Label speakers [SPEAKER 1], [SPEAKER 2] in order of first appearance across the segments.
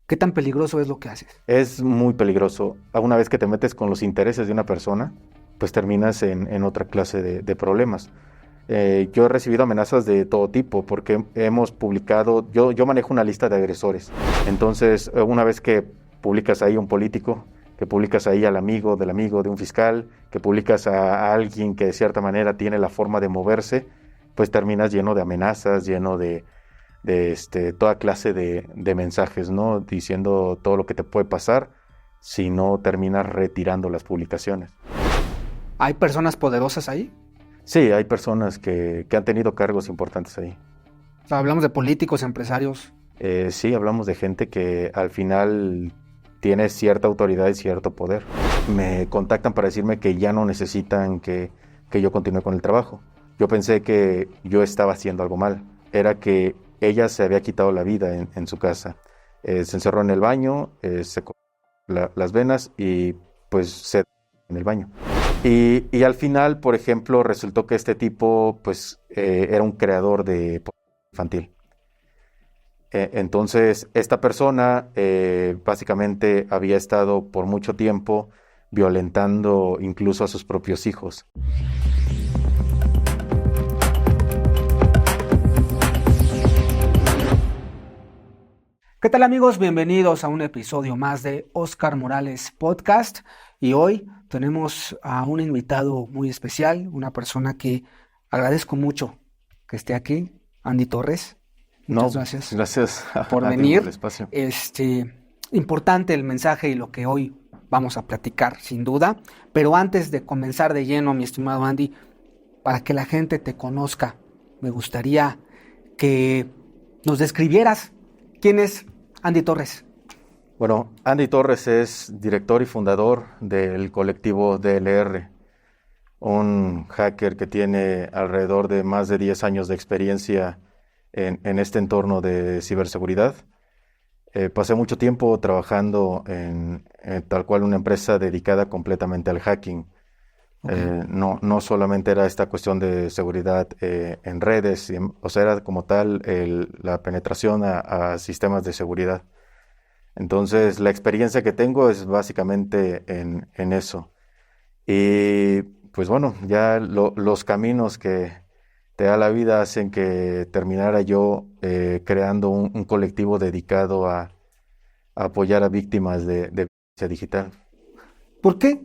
[SPEAKER 1] ¿Qué tan peligroso es lo que haces?
[SPEAKER 2] Es muy peligroso. Una vez que te metes con los intereses de una persona, pues terminas en otra clase de problemas. Yo he recibido amenazas de todo tipo porque hemos publicado, yo manejo una lista de agresores. Entonces, una vez que publicas ahí a un político, que publicas ahí al amigo, de un fiscal, que publicas a alguien que de cierta manera tiene la forma de moverse, pues terminas lleno de amenazas, lleno de toda clase de mensajes, ¿no? Diciendo todo lo que te puede pasar si no terminas retirando las publicaciones.
[SPEAKER 1] ¿Hay personas poderosas ahí?
[SPEAKER 2] Sí, hay personas que han tenido cargos importantes ahí.
[SPEAKER 1] O sea, hablamos de políticos, empresarios.
[SPEAKER 2] Sí, hablamos de gente que al final tiene cierta autoridad y cierto poder. Me contactan para decirme que ya no necesitan que yo continúe con el trabajo. Yo pensé que yo estaba haciendo algo mal. Era que ella se había quitado la vida en su casa. Se encerró en el baño, se cortó las venas y pues se en el baño. Y al final, por ejemplo, resultó que este tipo pues era un creador de pornografía infantil. Entonces, esta persona básicamente había estado por mucho tiempo violentando incluso a sus propios hijos.
[SPEAKER 1] ¿Qué tal, amigos? Bienvenidos a un episodio más de Oscar Morales Podcast. Y hoy tenemos a un invitado muy especial, una persona que agradezco mucho que esté aquí, Andy Torres. Muchas gracias.
[SPEAKER 2] Gracias
[SPEAKER 1] por
[SPEAKER 2] a ti
[SPEAKER 1] venir.
[SPEAKER 2] por el espacio.
[SPEAKER 1] Importante el mensaje y lo que hoy vamos a platicar, sin duda. Pero antes de comenzar de lleno, mi estimado Andy, para que la gente te conozca, me gustaría que nos describieras quién es Andy Torres.
[SPEAKER 2] Bueno, Andy Torres es director y fundador del colectivo DLR, un hacker que tiene alrededor de más de 10 años de experiencia en este entorno de ciberseguridad. Pasé mucho tiempo trabajando en tal cual una empresa dedicada completamente al hacking.
[SPEAKER 1] Okay.
[SPEAKER 2] No solamente era esta cuestión de seguridad en redes, o sea, era como tal la penetración a sistemas de seguridad. Entonces, la experiencia que tengo es básicamente en eso. Y pues bueno, ya los caminos que te da la vida hacen que terminara yo creando un colectivo dedicado a apoyar a víctimas de violencia digital.
[SPEAKER 1] ¿Por qué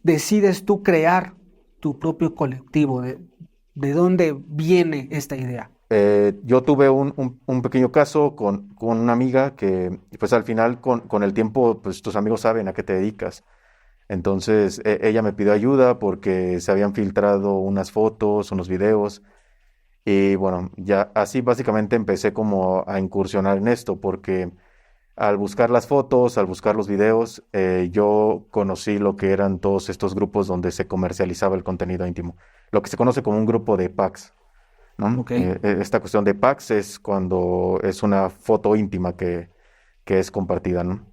[SPEAKER 1] decides tú crear tu propio colectivo? ¿De dónde viene esta idea?
[SPEAKER 2] Yo tuve un pequeño caso con una amiga que, pues al final, con el tiempo, pues tus amigos saben a qué te dedicas. Entonces, ella me pidió ayuda porque se habían filtrado unas fotos, unos videos. Y bueno, ya así básicamente empecé como a incursionar en esto, porque al buscar las fotos, al buscar los videos, yo conocí lo que eran todos estos grupos donde se comercializaba el contenido íntimo, lo que se conoce como un grupo de packs, ¿no?
[SPEAKER 1] Ok.
[SPEAKER 2] Esta cuestión de packs es cuando es una foto íntima que es compartida, ¿no?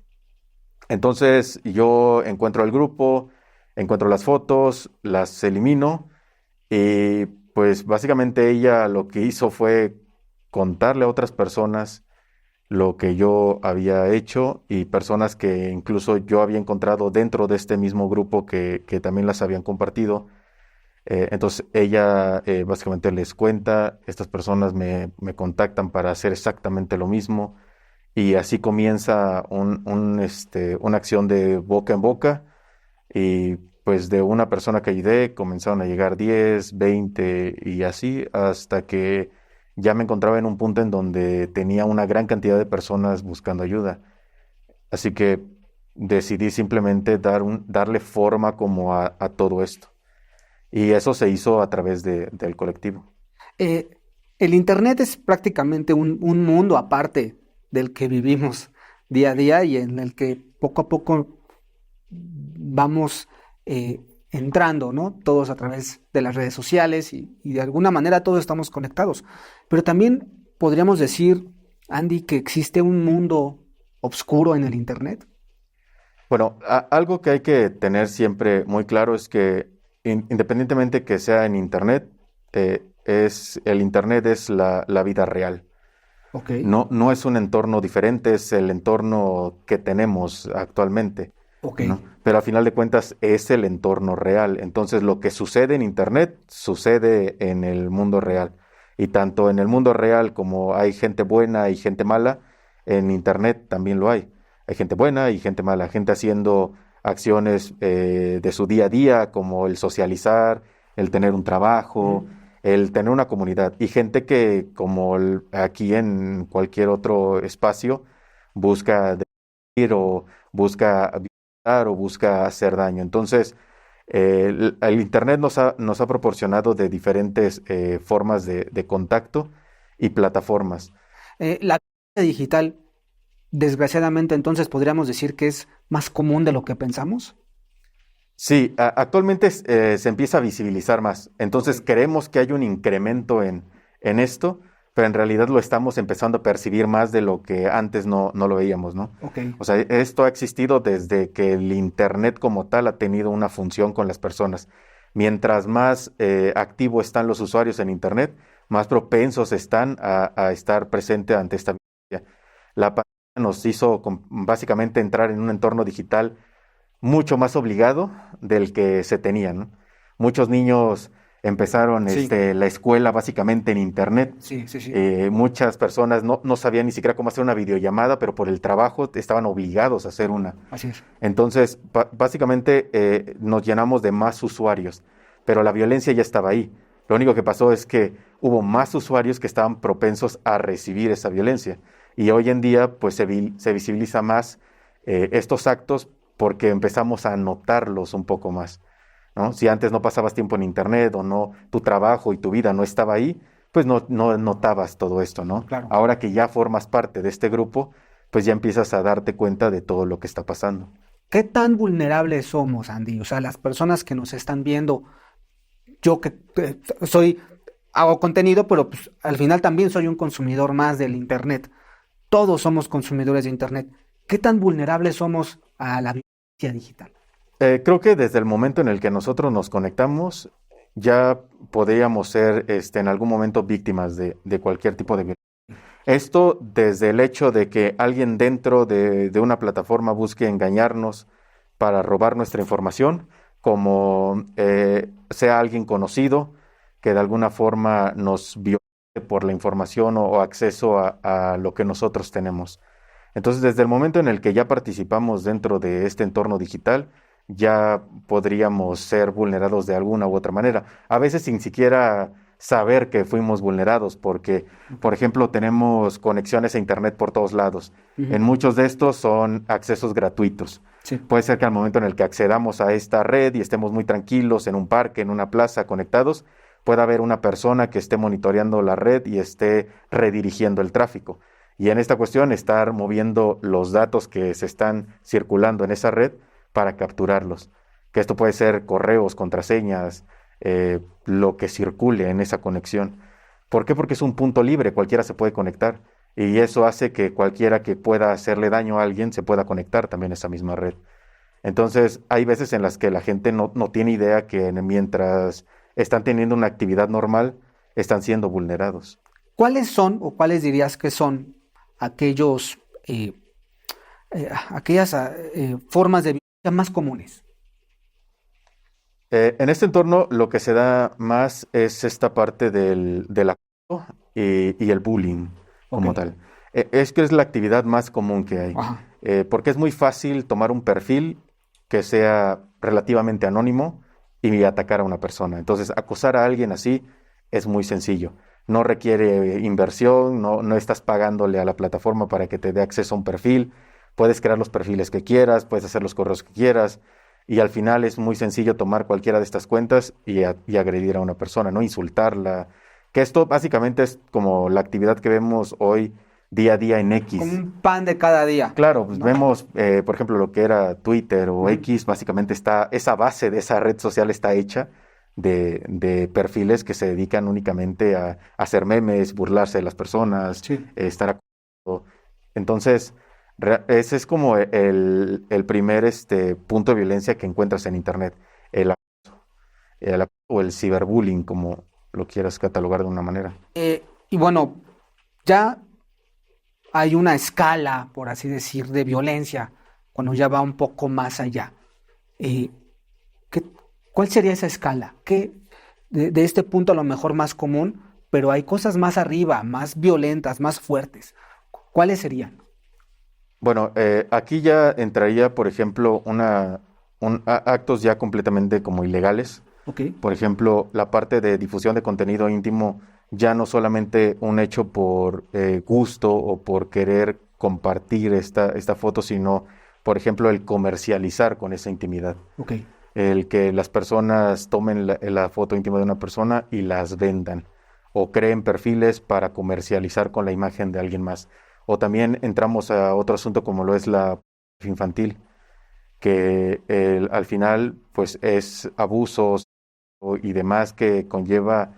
[SPEAKER 2] Entonces yo encuentro el grupo, encuentro las fotos, las elimino y pues básicamente ella lo que hizo fue contarle a otras personas lo que yo había hecho y personas que incluso yo había encontrado dentro de este mismo grupo que también las habían compartido. Entonces ella básicamente les cuenta, estas personas me contactan para hacer exactamente lo mismo y así comienza una acción de boca en boca y pues de una persona que ayudé comenzaron a llegar 10, 20 y así hasta que ya me encontraba en un punto en donde tenía una gran cantidad de personas buscando ayuda. Así que decidí simplemente darle forma como a todo esto. Y eso se hizo a través del colectivo.
[SPEAKER 1] Eh, el Internet es prácticamente un mundo aparte del que vivimos día a día y en el que poco a poco vamos entrando, ¿no? Todos a través de las redes sociales y de alguna manera todos estamos conectados. Pero también podríamos decir, Andy, que existe un mundo oscuro en el Internet.
[SPEAKER 2] Bueno, algo que hay que tener siempre muy claro es que independientemente que sea en Internet, el Internet es la vida real.
[SPEAKER 1] Ok,
[SPEAKER 2] No es un entorno diferente, es el entorno que tenemos actualmente,
[SPEAKER 1] ok.
[SPEAKER 2] ¿no? Pero al final de cuentas es el entorno real. Entonces lo que sucede en Internet sucede en el mundo real. Y tanto en el mundo real como hay gente buena y gente mala, en Internet también lo hay. Hay gente buena y gente mala, gente haciendo acciones de su día a día, como el socializar, el tener un trabajo,
[SPEAKER 1] Ujú.
[SPEAKER 2] el tener una comunidad. Y gente que, como aquí en cualquier otro espacio, busca destruir o busca violentar o busca hacer daño. Entonces, el Internet nos ha proporcionado de diferentes formas de contacto y plataformas.
[SPEAKER 1] La vida digital, desgraciadamente, entonces podríamos decir que es más común de lo que pensamos.
[SPEAKER 2] Sí, actualmente se empieza a visibilizar más.
[SPEAKER 1] Ok,
[SPEAKER 2] Entonces creemos que hay un incremento en esto, pero en realidad lo estamos empezando a percibir más de lo que antes no lo veíamos, ¿no?
[SPEAKER 1] ok.
[SPEAKER 2] O sea, esto ha existido desde que el Internet como tal ha tenido una función con las personas. Mientras más activo están los usuarios en Internet, más propensos están a estar presente ante esta violencia. La pandemia nos hizo básicamente entrar en un entorno digital mucho más obligado del que se tenía, ¿no? Muchos niños empezaron
[SPEAKER 1] Sí,
[SPEAKER 2] la escuela básicamente en internet.
[SPEAKER 1] sí, sí, sí.
[SPEAKER 2] Muchas personas no sabían ni siquiera cómo hacer una videollamada, pero por el trabajo estaban obligados a hacer una.
[SPEAKER 1] Así es.
[SPEAKER 2] Entonces, básicamente nos llenamos de más usuarios, pero la violencia ya estaba ahí. Lo único que pasó es que hubo más usuarios que estaban propensos a recibir esa violencia. Y hoy en día, pues se visibiliza más estos actos porque empezamos a notarlos un poco más, ¿no? Si antes no pasabas tiempo en internet o no, tu trabajo y tu vida no estaba ahí, pues no notabas todo esto, ¿no?
[SPEAKER 1] Claro.
[SPEAKER 2] Ahora que ya formas parte de este grupo, pues ya empiezas a darte cuenta de todo lo que está pasando.
[SPEAKER 1] ¿Qué tan vulnerables somos, Andy? O sea, las personas que nos están viendo, yo que soy, hago contenido, pero pues, al final también soy un consumidor más del Internet. Todos somos consumidores de Internet. ¿Qué tan vulnerables somos a la violencia digital?
[SPEAKER 2] Creo que desde el momento en el que nosotros nos conectamos, ya podríamos ser en algún momento víctimas de cualquier tipo de violencia. Esto desde el hecho de que alguien dentro de una plataforma busque engañarnos para robar nuestra información, como sea alguien conocido que de alguna forma nos viole por la información o acceso a lo que nosotros tenemos. Entonces, desde el momento en el que ya participamos dentro de este entorno digital, ya podríamos ser vulnerados de alguna u otra manera. A veces sin siquiera saber que fuimos vulnerados, porque,
[SPEAKER 1] Ok.
[SPEAKER 2] por ejemplo, tenemos conexiones a Internet por todos lados.
[SPEAKER 1] Ujú.
[SPEAKER 2] En muchos de estos son accesos gratuitos.
[SPEAKER 1] Sí,
[SPEAKER 2] Puede ser que al momento en el que accedamos a esta red y estemos muy tranquilos en un parque, en una plaza, conectados, pueda haber una persona que esté monitoreando la red y esté redirigiendo el tráfico. Y en esta cuestión, estar moviendo los datos que se están circulando en esa red para capturarlos. Que esto puede ser correos, contraseñas, lo que circule en esa conexión. ¿Por qué? Porque es un punto libre, cualquiera se puede conectar. Y eso hace que cualquiera que pueda hacerle daño a alguien se pueda conectar también a esa misma red. Entonces, hay veces en las que la gente no tiene idea que mientras están teniendo una actividad normal, están siendo vulnerados.
[SPEAKER 1] ¿cuáles son o cuáles dirías que son aquellos, aquellas formas de violencia más comunes?
[SPEAKER 2] En este entorno lo que se da más es esta parte del acoso y el bullying
[SPEAKER 1] Ok,
[SPEAKER 2] como tal. Es que es la actividad más común que hay,
[SPEAKER 1] ajá,
[SPEAKER 2] porque es muy fácil tomar un perfil que sea relativamente anónimo y atacar a una persona. Entonces, acosar a alguien así es muy sencillo. No requiere inversión, no estás pagándole a la plataforma para que te dé acceso a un perfil. Puedes crear los perfiles que quieras, puedes hacer los correos que quieras y al final es muy sencillo tomar cualquiera de estas cuentas y agredir a una persona, ¿no? Insultarla. Que esto básicamente es como la actividad que vemos hoy día a día en
[SPEAKER 1] como
[SPEAKER 2] X.
[SPEAKER 1] un pan de cada día,
[SPEAKER 2] Claro, pues
[SPEAKER 1] ¿no?
[SPEAKER 2] vemos, por ejemplo, lo que era Twitter o
[SPEAKER 1] Ujú.
[SPEAKER 2] X, básicamente esa base de esa red social está hecha de perfiles que se dedican únicamente a hacer memes, burlarse de las personas,
[SPEAKER 1] Sí.
[SPEAKER 2] estar acosando. Entonces, ese es como el primer punto de violencia que encuentras en Internet, el, o el ciberbullying, como lo quieras catalogar de una manera.
[SPEAKER 1] Y bueno, ya hay una escala, por así decir, de violencia, cuando ya va un poco más allá. Eh, ¿qué- ¿Cuál sería esa escala? De este punto a lo mejor más común, pero hay cosas más arriba, más violentas, más fuertes. ¿Cuáles serían?
[SPEAKER 2] Bueno, aquí ya entraría, por ejemplo, actos ya completamente como ilegales.
[SPEAKER 1] ¿Ok?
[SPEAKER 2] Por ejemplo, la parte de difusión de contenido íntimo, ya no solamente un hecho por gusto o por querer compartir esta foto, sino, por ejemplo, el comercializar con esa intimidad.
[SPEAKER 1] Ok.
[SPEAKER 2] El que las personas tomen la foto íntima de una persona y las vendan o creen perfiles para comercializar con la imagen de alguien más. O también entramos a otro asunto como lo es la infantil, que al final pues es abusos y demás que conlleva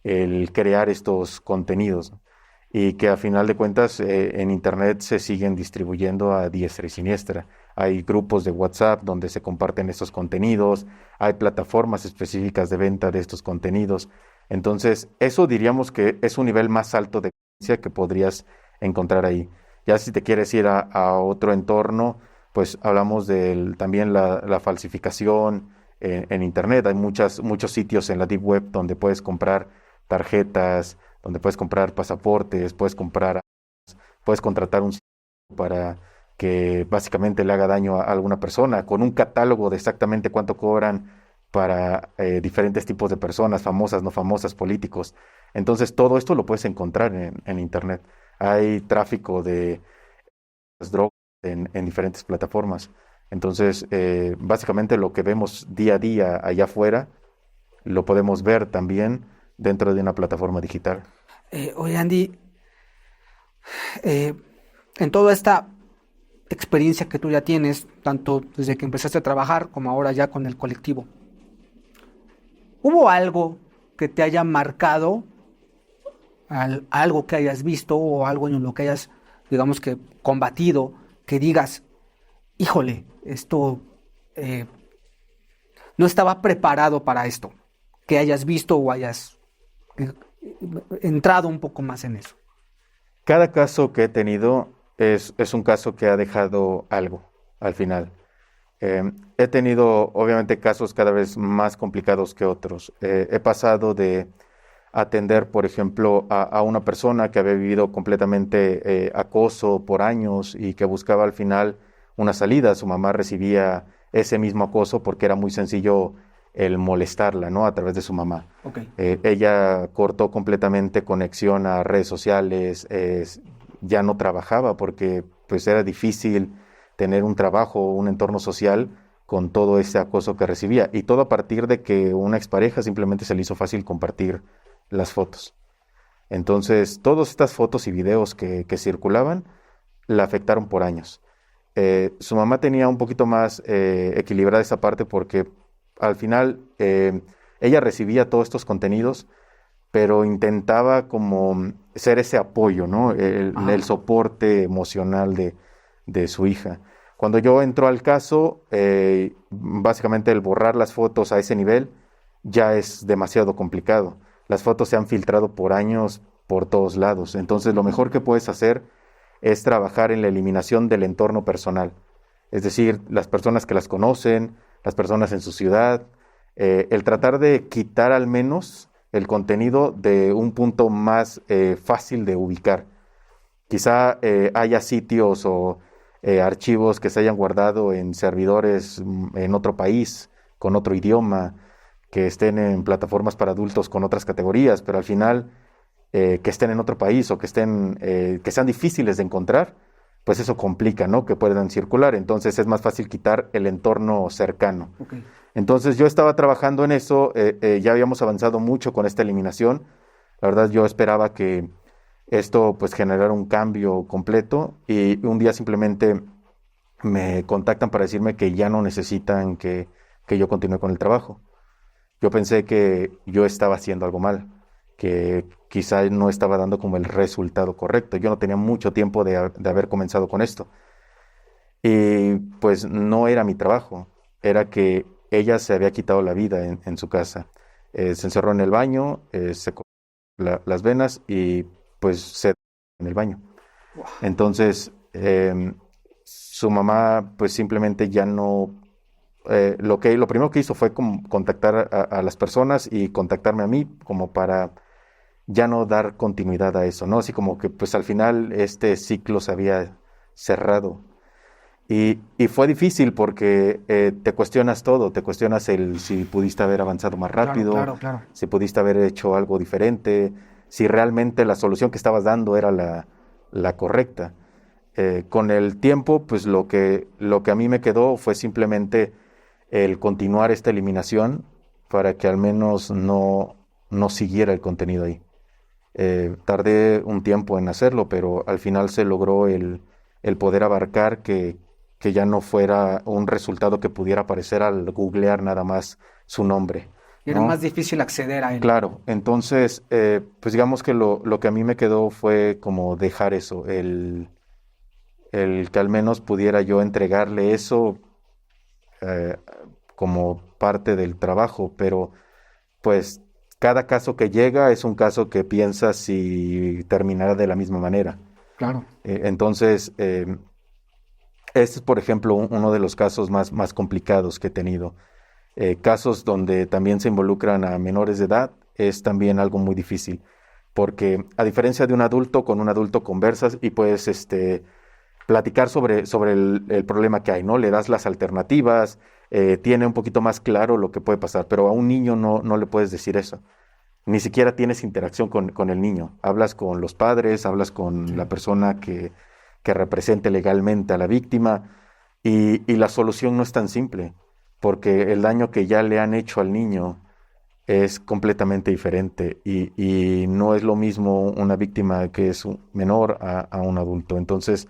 [SPEAKER 2] el crear estos contenidos, ¿no? Y que a final de cuentas en Internet se siguen distribuyendo a diestra y siniestra. Hay grupos de WhatsApp donde se comparten estos contenidos, hay plataformas específicas de venta de estos contenidos. Entonces, eso diríamos que es un nivel más alto de conciencia que podrías encontrar ahí. Ya si te quieres ir a otro entorno, pues hablamos de también la falsificación en Internet. Hay muchos sitios en la Deep Web donde puedes comprar tarjetas, donde puedes comprar pasaportes, puedes contratar un sitio para que básicamente le haga daño a alguna persona, con un catálogo de exactamente cuánto cobran para diferentes tipos de personas, famosas, no famosas, políticos. Entonces todo esto lo puedes encontrar en Internet. Hay tráfico de drogas en diferentes plataformas. Entonces, básicamente lo que vemos día a día allá afuera, lo podemos ver también dentro de una plataforma digital.
[SPEAKER 1] Oye, Andy, eh, en toda esta experiencia que tú ya tienes, tanto desde que empezaste a trabajar como ahora ya con el colectivo, ¿hubo algo que te haya marcado, algo que hayas visto o algo en lo que hayas, digamos que, combatido, que digas, híjole, esto eh, no estaba preparado para esto, que hayas visto o hayas eh, entrado un poco más en eso?
[SPEAKER 2] Cada caso que he tenido es un caso que ha dejado algo al final. He tenido, obviamente, casos cada vez más complicados que otros. He pasado de atender, por ejemplo, a una persona que había vivido completamente acoso por años y que buscaba al final una salida. Su mamá recibía ese mismo acoso porque era muy sencillo el molestarla, ¿no? A través de su mamá.
[SPEAKER 1] Ok.
[SPEAKER 2] Ella cortó completamente conexión a redes sociales, ya no trabajaba porque pues era difícil tener un trabajo o un entorno social con todo ese acoso que recibía. Y todo a partir de que una expareja simplemente se le hizo fácil compartir las fotos. Entonces, todas estas fotos y videos que circulaban la afectaron por años. Su mamá tenía un poquito más equilibrada esa parte porque al final ella recibía todos estos contenidos, pero intentaba como ser ese apoyo, ¿no? El
[SPEAKER 1] Ajá.
[SPEAKER 2] soporte emocional de su hija. Cuando yo entro al caso, básicamente el borrar las fotos a ese nivel ya es demasiado complicado. Las fotos se han filtrado por años por todos lados. Entonces, lo mejor que puedes hacer es trabajar en la eliminación del entorno personal. Es decir, las personas que las conocen, las personas en su ciudad, el tratar de quitar al menos el contenido de un punto más fácil de ubicar. Quizá haya sitios o archivos que se hayan guardado en servidores en otro país, con otro idioma, que estén en plataformas para adultos con otras categorías, pero al final que estén en otro país o que sean difíciles de encontrar, pues eso complica, ¿no? Que puedan circular. Entonces es más fácil quitar el entorno cercano.
[SPEAKER 1] Ok.
[SPEAKER 2] Entonces yo estaba trabajando en eso, ya habíamos avanzado mucho con esta eliminación. La verdad yo esperaba que esto pues generara un cambio completo y un día simplemente me contactan para decirme que ya no necesitan que yo continúe con el trabajo. Yo pensé que yo estaba haciendo algo mal, que quizá no estaba dando como el resultado correcto. Yo no tenía mucho tiempo de haber comenzado con esto. Y pues no era mi trabajo, era que ella se había quitado la vida en su casa. Se encerró en el baño, se cortó las venas y pues se en el baño. Entonces, su mamá pues simplemente ya no, lo primero que hizo fue como contactar a las personas y contactarme a mí como para ya no dar continuidad a eso, ¿no? Así como que pues al final este ciclo se había cerrado. Y fue difícil porque te cuestionas todo, te cuestionas el si pudiste haber avanzado más
[SPEAKER 1] Claro,
[SPEAKER 2] rápido,
[SPEAKER 1] claro, claro.
[SPEAKER 2] si pudiste haber hecho algo diferente, si realmente la solución que estabas dando era la correcta. Con el tiempo, pues lo que a mí me quedó fue simplemente el continuar esta eliminación para que al menos no siguiera el contenido ahí. Tardé un tiempo en hacerlo, pero al final se logró el poder abarcar que ya no fuera un resultado que pudiera aparecer al googlear nada más su nombre,
[SPEAKER 1] Era
[SPEAKER 2] ¿no?
[SPEAKER 1] más difícil acceder a él.
[SPEAKER 2] Claro, entonces, pues digamos que lo que a mí me quedó fue como dejar eso, el que al menos pudiera yo entregarle eso eh, como parte del trabajo, pero pues cada caso que llega es un caso que piensas si terminará de la misma manera.
[SPEAKER 1] Claro.
[SPEAKER 2] Entonces, este es, por ejemplo, uno de los casos más complicados que he tenido. Casos donde también se involucran a menores de edad es también algo muy difícil, porque a diferencia de un adulto, con un adulto conversas y puedes platicar sobre el problema que hay, ¿no? Le das las alternativas, tiene un poquito más claro lo que puede pasar, pero a un niño no le puedes decir eso. Ni siquiera tienes interacción con el niño. Hablas con los padres, hablas con la
[SPEAKER 1] Sí.
[SPEAKER 2] persona que represente legalmente a la víctima y la solución no es tan simple, porque el daño que ya le han hecho al niño es completamente diferente y no es lo mismo una víctima que es un menor a un adulto. Entonces,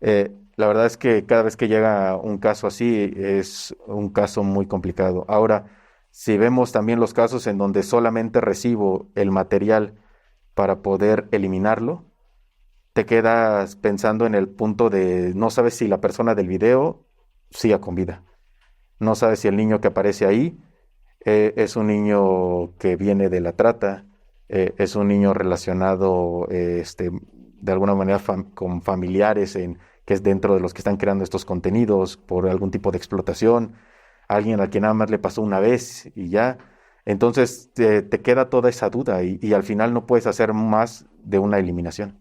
[SPEAKER 2] la verdad es que cada vez que llega un caso así es un caso muy complicado. Ahora, si vemos también los casos en donde solamente recibo el material para poder eliminarlo, te quedas pensando en el punto de no sabes si la persona del video sigue con vida. No sabes si el niño que aparece ahí es un niño que viene de la trata, es un niño relacionado de alguna manera con familiares que es dentro de los que están creando estos contenidos por algún tipo de explotación, alguien a quien nada más le pasó una vez y ya. Entonces te queda toda esa duda y al final no puedes hacer más de una eliminación.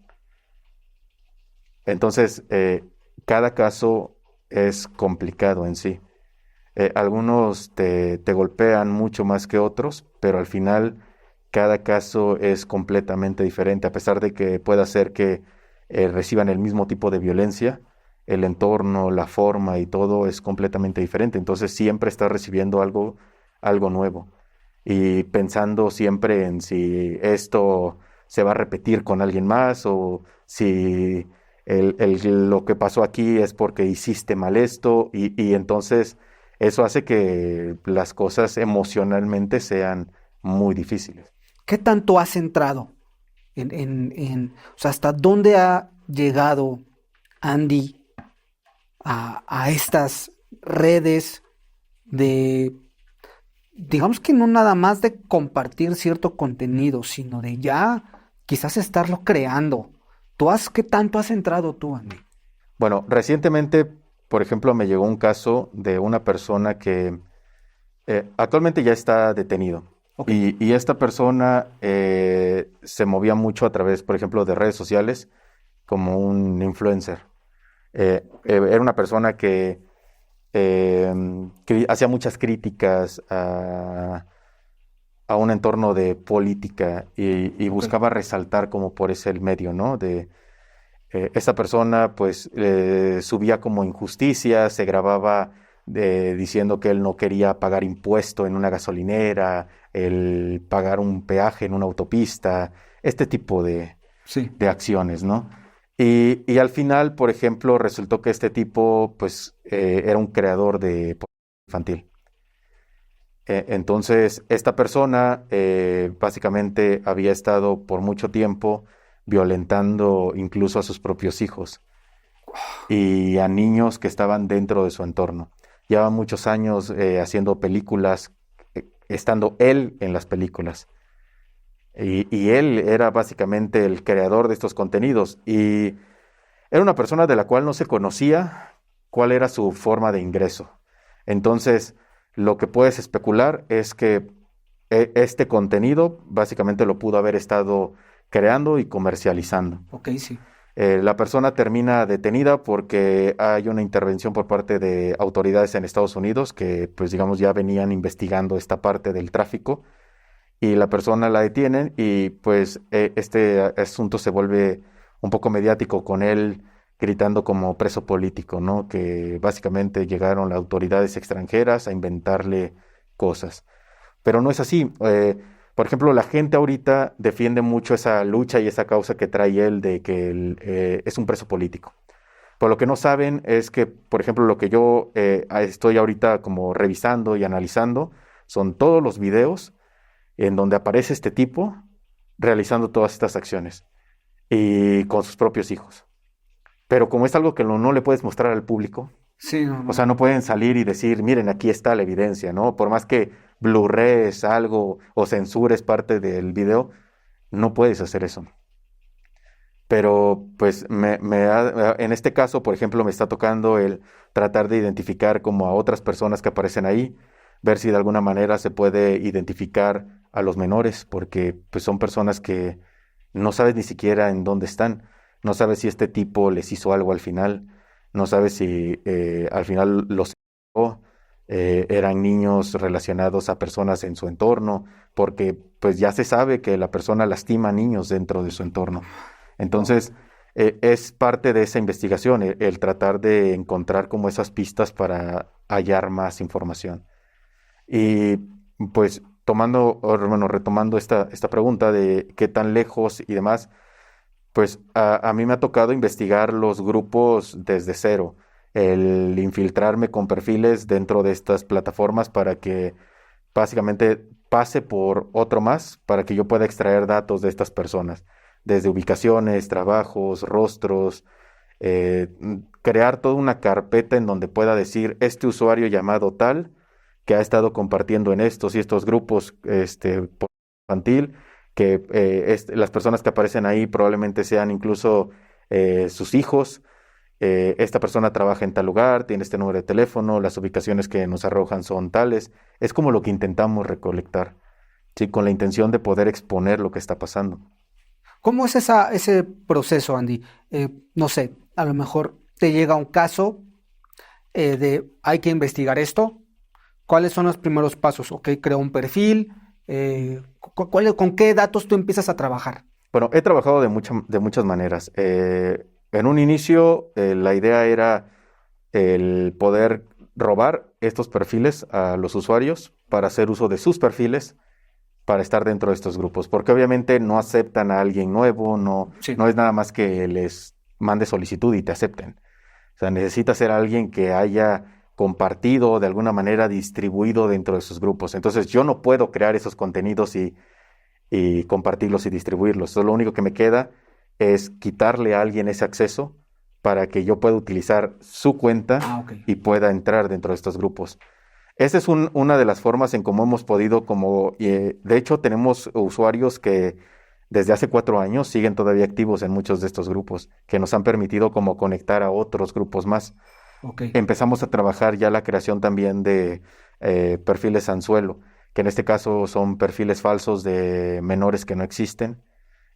[SPEAKER 2] Entonces, cada caso es complicado en sí. Algunos te golpean mucho más que otros, pero al final cada caso es completamente diferente. A pesar de que pueda ser que reciban el mismo tipo de violencia, el entorno, la forma y todo es completamente diferente. Entonces siempre estás recibiendo algo nuevo y pensando siempre en si esto se va a repetir con alguien más o si lo que pasó aquí es porque hiciste mal esto y entonces eso hace que las cosas emocionalmente sean muy difíciles.
[SPEAKER 1] ¿Qué tanto has entrado o sea, hasta dónde ha llegado Andy a estas redes de, digamos que no nada más de compartir cierto contenido, sino de ya quizás estarlo creando? ¿Qué tanto has entrado tú, Andy?
[SPEAKER 2] Bueno, recientemente, por ejemplo, me llegó un caso de una persona que actualmente ya está detenido.
[SPEAKER 1] Ok,
[SPEAKER 2] Y esta persona se movía mucho a través, por ejemplo, de redes sociales como un influencer. Era una persona que hacía muchas críticas a un entorno de política y
[SPEAKER 1] ok.
[SPEAKER 2] buscaba resaltar como por ese el medio, ¿no? Esta persona pues subía como injusticias, se grababa diciendo que él no quería pagar impuesto en una gasolinera, el pagar un peaje en una autopista, este tipo
[SPEAKER 1] Sí.
[SPEAKER 2] de acciones, ¿no? Y al final, por ejemplo, resultó que este tipo pues era un creador de pornografía infantil. Entonces, esta persona básicamente había estado por mucho tiempo violentando incluso a sus propios hijos y a niños que estaban dentro de su entorno. Lleva muchos años haciendo películas, estando él en las películas. Y él era básicamente el creador de estos contenidos. Y Era una persona de la cual no se conocía cuál era su forma de ingreso. Entonces, lo que puedes especular es que este contenido básicamente lo pudo haber estado creando y comercializando.
[SPEAKER 1] Ok, sí.
[SPEAKER 2] La persona termina detenida porque hay una intervención por parte de autoridades en Estados Unidos que, pues digamos, ya venían investigando esta parte del tráfico y la persona la detienen y pues este asunto se vuelve un poco mediático con él gritando como preso político, ¿no? Que básicamente llegaron las autoridades extranjeras a inventarle cosas. Pero no es así. Por ejemplo, la gente ahorita defiende mucho esa lucha y esa causa que trae él de que él es un preso político. Pero lo que no saben es que, por ejemplo, lo que yo estoy ahorita como revisando y analizando son todos los videos en donde aparece este tipo realizando todas estas acciones y con sus propios hijos. Pero como es algo que no le puedes mostrar al público,
[SPEAKER 1] Sí, no,
[SPEAKER 2] o sea,
[SPEAKER 1] no.
[SPEAKER 2] no pueden salir y decir, miren, aquí está la evidencia, ¿no? Por más que blurrees algo o censures parte del video, no puedes hacer eso. Pero, pues, en este caso, por ejemplo, me está tocando el tratar de identificar como a otras personas que aparecen ahí, ver si de alguna manera se puede identificar a los menores, porque pues son personas que no sabes ni siquiera en dónde están, no sabes si este tipo les hizo algo al final, no sabes si al final los eran niños relacionados a personas en su entorno, porque pues ya se sabe que la persona lastima a niños dentro de su entorno.
[SPEAKER 1] Wow.
[SPEAKER 2] Entonces, es parte de esa investigación, el tratar de encontrar como esas pistas para hallar más información. Y pues bueno, retomando esta pregunta de qué tan lejos y demás, pues a mí me ha tocado investigar los grupos desde cero, el infiltrarme con perfiles dentro de estas plataformas para que básicamente pase por otro más para que yo pueda extraer datos de estas personas, desde ubicaciones, trabajos, rostros, crear toda una carpeta en donde pueda decir este usuario llamado tal que ha estado compartiendo en estos y estos grupos por infantil, que las personas que aparecen ahí probablemente sean incluso sus hijos. Esta persona trabaja en tal lugar, tiene este número de teléfono, las ubicaciones que nos arrojan son tales. Es como lo que intentamos recolectar, ¿sí? Con la intención de poder exponer lo que está pasando.
[SPEAKER 1] ¿Cómo es ese proceso, Andy? No sé, a lo mejor te llega un caso de hay que investigar esto. ¿Cuáles son los primeros pasos? Ok, creo un perfil. ¿Con qué datos tú empiezas a trabajar?
[SPEAKER 2] Bueno, he trabajado de muchas maneras. En un inicio, la idea era el poder robar estos perfiles a los usuarios para hacer uso de sus perfiles para estar dentro de estos grupos, porque obviamente no aceptan a alguien nuevo,
[SPEAKER 1] Sí.
[SPEAKER 2] no es nada más que les mande solicitud y te acepten. O sea, necesita ser alguien que haya compartido, de alguna manera distribuido dentro de sus grupos. Entonces yo no puedo crear esos contenidos y compartirlos y distribuirlos. Entonces, lo único que me queda es quitarle a alguien ese acceso para que yo pueda utilizar su cuenta
[SPEAKER 1] Ah, ok.
[SPEAKER 2] y pueda entrar dentro de estos grupos. Esa es una de las formas en cómo hemos podido, de hecho, tenemos usuarios que desde hace 4 años siguen todavía activos en muchos de estos grupos, que nos han permitido como conectar a otros grupos más.
[SPEAKER 1] Ok.
[SPEAKER 2] Empezamos a trabajar ya la creación también de perfiles anzuelo, que en este caso son perfiles falsos de menores que no existen,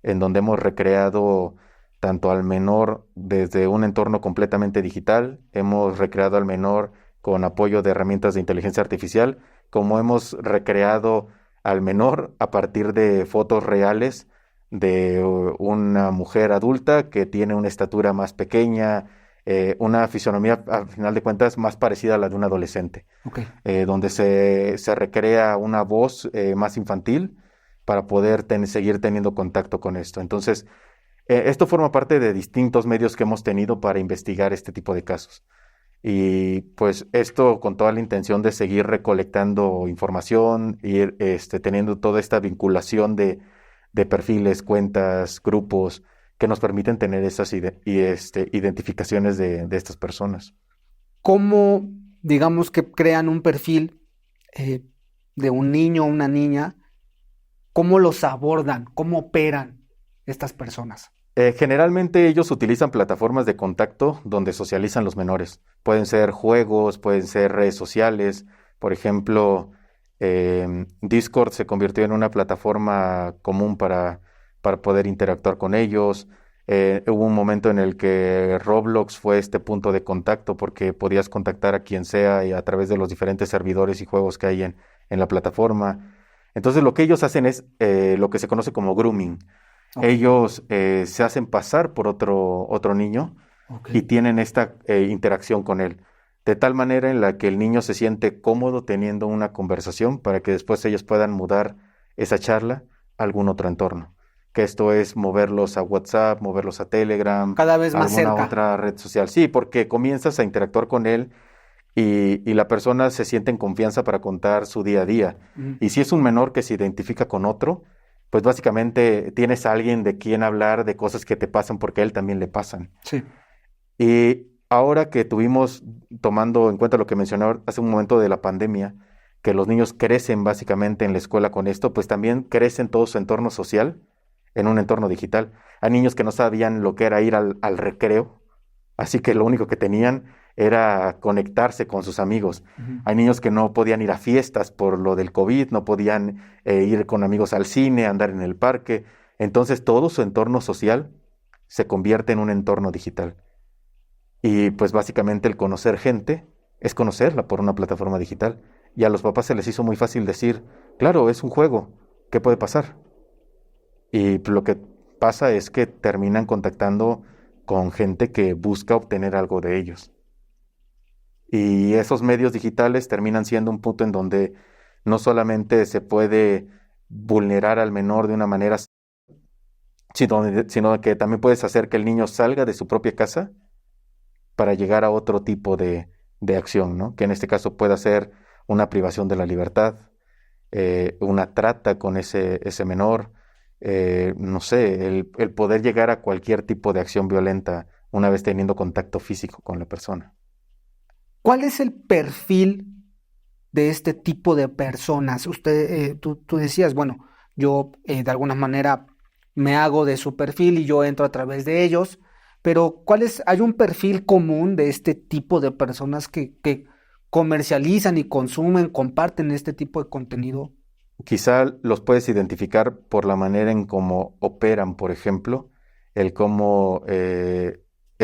[SPEAKER 2] en donde hemos recreado tanto al menor desde un entorno completamente digital, hemos recreado al menor con apoyo de herramientas de inteligencia artificial, como hemos recreado al menor a partir de fotos reales de una mujer adulta que tiene una estatura más pequeña, una fisionomía, al final de cuentas, más parecida a la de un adolescente,
[SPEAKER 1] Ok.
[SPEAKER 2] donde se recrea una voz más infantil para poder seguir teniendo contacto con esto. Entonces, esto forma parte de distintos medios que hemos tenido para investigar este tipo de casos. Y pues esto con toda la intención de seguir recolectando información, ir teniendo toda esta vinculación de perfiles, cuentas, grupos que nos permiten tener esas identificaciones de estas personas.
[SPEAKER 1] ¿Cómo, digamos que crean un perfil eh, de un niño o una niña? ¿Cómo los abordan? ¿Cómo operan estas personas?
[SPEAKER 2] Generalmente ellos utilizan plataformas de contacto donde socializan los menores. Pueden ser juegos, pueden ser redes sociales. Por ejemplo, Discord se convirtió en una plataforma común para poder interactuar con ellos. Hubo un momento en el que Roblox fue este punto de contacto porque podías contactar a quien sea y a través de los diferentes servidores y juegos que hay en la plataforma. Entonces lo que ellos hacen es lo que se conoce como grooming.
[SPEAKER 1] Ok,
[SPEAKER 2] Ellos se hacen pasar por otro niño
[SPEAKER 1] ok.
[SPEAKER 2] y tienen esta interacción con él, de tal manera en la que el niño se siente cómodo teniendo una conversación para que después ellos puedan mudar esa charla a algún otro entorno. Que esto es moverlos a WhatsApp, moverlos a Telegram,
[SPEAKER 1] Cada vez
[SPEAKER 2] a
[SPEAKER 1] más
[SPEAKER 2] alguna
[SPEAKER 1] cerca.
[SPEAKER 2] otra red social. Sí, porque comienzas a interactuar con él y la persona se siente en confianza para contar su día a día.
[SPEAKER 1] Mm,
[SPEAKER 2] Y si es un menor que se identifica con otro, pues básicamente tienes a alguien de quien hablar de cosas que te pasan porque a él también le pasan.
[SPEAKER 1] sí,
[SPEAKER 2] Y ahora que tuvimos, tomando en cuenta lo que mencionaba hace un momento de la pandemia, que los niños crecen básicamente en la escuela con esto, pues también crecen todo su entorno social en un entorno digital. Hay niños que no sabían lo que era ir al recreo, así que lo único que tenían era conectarse con sus amigos.
[SPEAKER 1] ujú,
[SPEAKER 2] Hay niños que no podían ir a fiestas por lo del COVID, no podían ir con amigos al cine, andar en el parque. Entonces todo su entorno social se convierte en un entorno digital. Y pues básicamente el conocer gente es conocerla por una plataforma digital. Y a los papás se les hizo muy fácil decir, claro, es un juego, ¿qué puede pasar? Y lo que pasa es que terminan contactando con gente que busca obtener algo de ellos. Y esos medios digitales terminan siendo un punto en donde no solamente se puede vulnerar al menor de una manera, sino que también puedes hacer que el niño salga de su propia casa para llegar a otro tipo de acción, ¿no? Que en este caso pueda ser una privación de la libertad, una trata con ese menor, no sé, el poder llegar a cualquier tipo de acción violenta una vez teniendo contacto físico con la persona.
[SPEAKER 1] ¿cuál es el perfil de este tipo de personas? Tú decías, bueno, yo de alguna manera me hago de su perfil y yo entro a través de ellos, pero ¿hay un perfil común de este tipo de personas que comercializan y consumen, comparten este tipo de contenido?
[SPEAKER 2] Quizá los puedes identificar por la manera en cómo operan, por ejemplo, el cómo es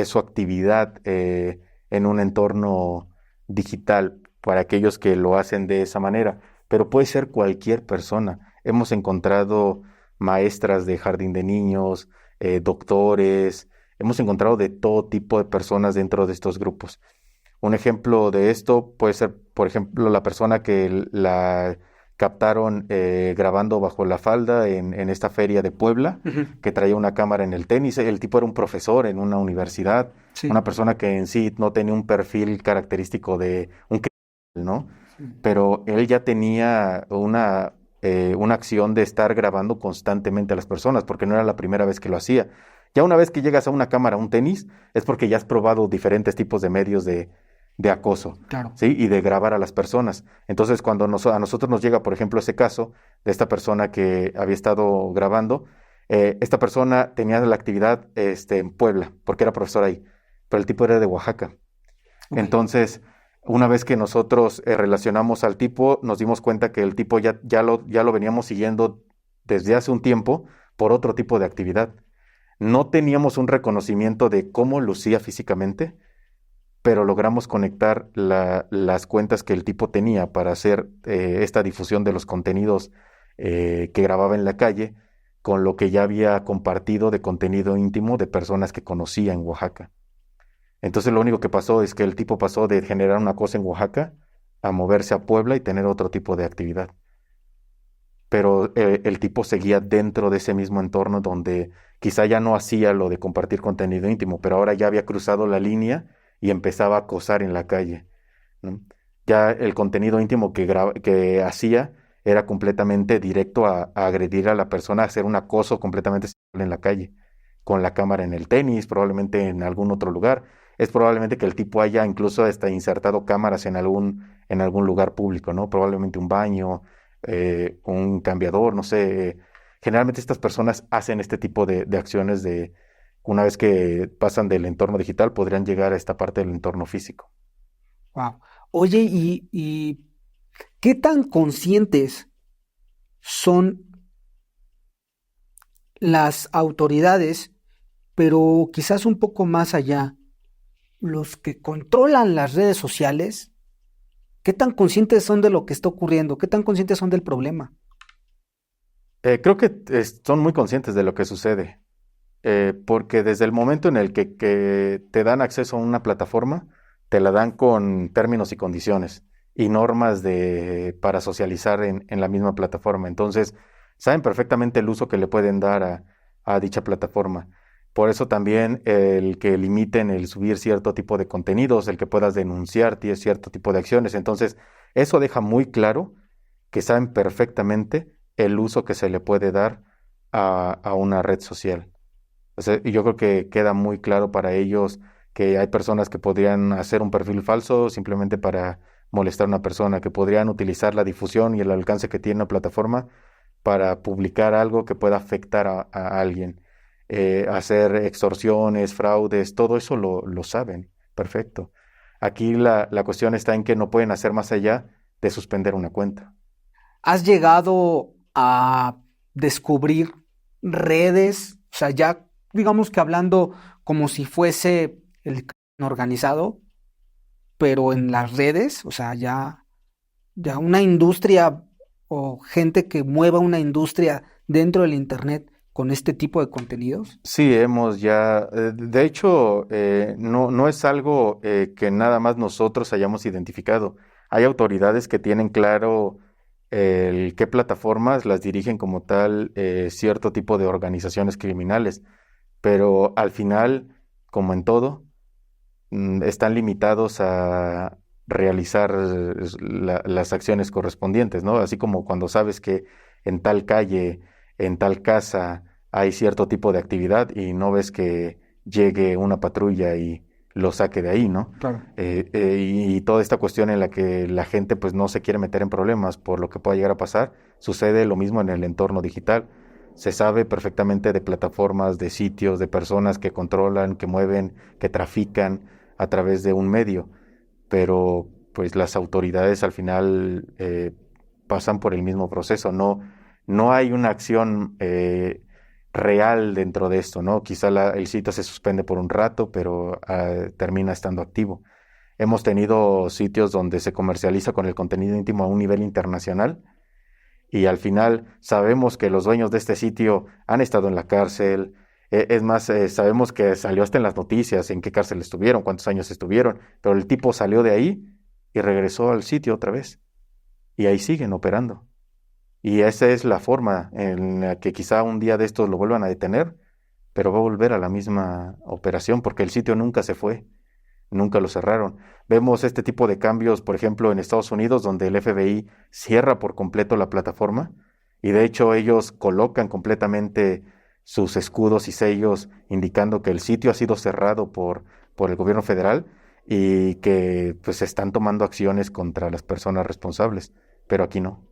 [SPEAKER 2] su actividad en un entorno digital para aquellos que lo hacen de esa manera, pero puede ser cualquier persona. Hemos encontrado maestras de jardín de niños, doctores, hemos encontrado de todo tipo de personas dentro de estos grupos. Un ejemplo de esto puede ser, por ejemplo, la persona que la captaron grabando bajo la falda en esta feria de Puebla,
[SPEAKER 1] Ujú,
[SPEAKER 2] que traía una cámara en el tenis. El tipo era un profesor en una universidad,
[SPEAKER 1] sí,
[SPEAKER 2] una persona que en sí no tenía un perfil característico de un criminal, ¿no?
[SPEAKER 1] sí,
[SPEAKER 2] Pero él ya tenía una acción de estar grabando constantemente a las personas, porque no era la primera vez que lo hacía. Ya una vez que llegas a una cámara, a un tenis, es porque ya has probado diferentes tipos de medios de acoso,
[SPEAKER 1] claro.
[SPEAKER 2] ¿sí? Y de grabar a las personas. Entonces, cuando a nosotros nos llega, por ejemplo, ese caso de esta persona que había estado grabando, esta persona tenía la actividad en Puebla, porque era profesor ahí, pero el tipo era de Oaxaca.
[SPEAKER 1] Ok,
[SPEAKER 2] Entonces, una vez que nosotros relacionamos al tipo, nos dimos cuenta que el tipo ya lo veníamos siguiendo desde hace un tiempo por otro tipo de actividad. No teníamos un reconocimiento de cómo lucía físicamente, pero logramos conectar las cuentas que el tipo tenía para hacer esta difusión de los contenidos que grababa en la calle con lo que ya había compartido de contenido íntimo de personas que conocía en Oaxaca. Entonces lo único que pasó es que el tipo pasó de generar una cosa en Oaxaca a moverse a Puebla y tener otro tipo de actividad. Pero el tipo seguía dentro de ese mismo entorno donde quizá ya no hacía lo de compartir contenido íntimo, pero ahora ya había cruzado la línea y empezaba a acosar en la calle, ¿no? Ya el contenido íntimo que hacía era completamente directo a agredir a la persona, a hacer un acoso completamente sexual en la calle, con la cámara en el tenis, probablemente en algún otro lugar. Es probablemente que el tipo haya incluso hasta insertado cámaras en algún lugar público, ¿no? Probablemente un baño, un cambiador, no sé. Generalmente estas personas hacen este tipo de acciones una vez que pasan del entorno digital, podrían llegar a esta parte del entorno físico.
[SPEAKER 1] Wow. Oye, ¿y qué tan conscientes son las autoridades, pero quizás un poco más allá, los que controlan las redes sociales? ¿Qué tan conscientes son de lo que está ocurriendo? ¿Qué tan conscientes son del problema?
[SPEAKER 2] Creo que son muy conscientes de lo que sucede, porque desde el momento en el que te dan acceso a una plataforma, te la dan con términos y condiciones y normas para socializar en la misma plataforma. Entonces, saben perfectamente el uso que le pueden dar a dicha plataforma. Por eso también el que limiten el subir cierto tipo de contenidos, el que puedas denunciar cierto tipo de acciones. Entonces, eso deja muy claro que saben perfectamente el uso que se le puede dar a una red social. O sea, y yo creo que queda muy claro para ellos que hay personas que podrían hacer un perfil falso simplemente para molestar a una persona, que podrían utilizar la difusión y el alcance que tiene una plataforma para publicar algo que pueda afectar a alguien. Hacer extorsiones, fraudes, todo eso lo saben. Perfecto. Aquí la cuestión está en que no pueden hacer más allá de suspender una cuenta.
[SPEAKER 1] ¿Has llegado a descubrir redes, o sea, ya digamos que hablando como si fuese el crimen organizado, pero en las redes, o sea, ya una industria o gente que mueva una industria dentro del internet con este tipo de contenidos?
[SPEAKER 2] Sí, hemos ya, de hecho, no es algo que nada más nosotros hayamos identificado. Hay autoridades que tienen claro qué plataformas las dirigen como tal cierto tipo de organizaciones criminales, pero al final, como en todo, están limitados a realizar las acciones correspondientes, ¿no? Así como cuando sabes que en tal calle, en tal casa, hay cierto tipo de actividad y no ves que llegue una patrulla y lo saque de ahí, ¿no?
[SPEAKER 1] Claro.
[SPEAKER 2] Y toda esta cuestión en la que la gente pues no se quiere meter en problemas por lo que pueda llegar a pasar, sucede lo mismo en el entorno digital. Se sabe perfectamente de plataformas, de sitios, de personas que controlan, que mueven, que trafican a través de un medio, pero pues las autoridades al final pasan por el mismo proceso, no hay una acción real dentro de esto, ¿no? Quizá el sitio se suspende por un rato, pero termina estando activo. Hemos tenido sitios donde se comercializa con el contenido íntimo a un nivel internacional y al final sabemos que los dueños de este sitio han estado en la cárcel. Es más, sabemos que salió hasta en las noticias en qué cárcel estuvieron, cuántos años estuvieron, pero el tipo salió de ahí y regresó al sitio otra vez. Y ahí siguen operando. Y esa es la forma en la que quizá un día de estos lo vuelvan a detener, pero va a volver a la misma operación porque el sitio nunca se fue, nunca lo cerraron. Vemos este tipo de cambios, por ejemplo, en Estados Unidos, donde el FBI cierra por completo la plataforma y de hecho ellos colocan completamente sus escudos y sellos indicando que el sitio ha sido cerrado por el gobierno federal y que pues están tomando acciones contra las personas responsables, pero aquí no.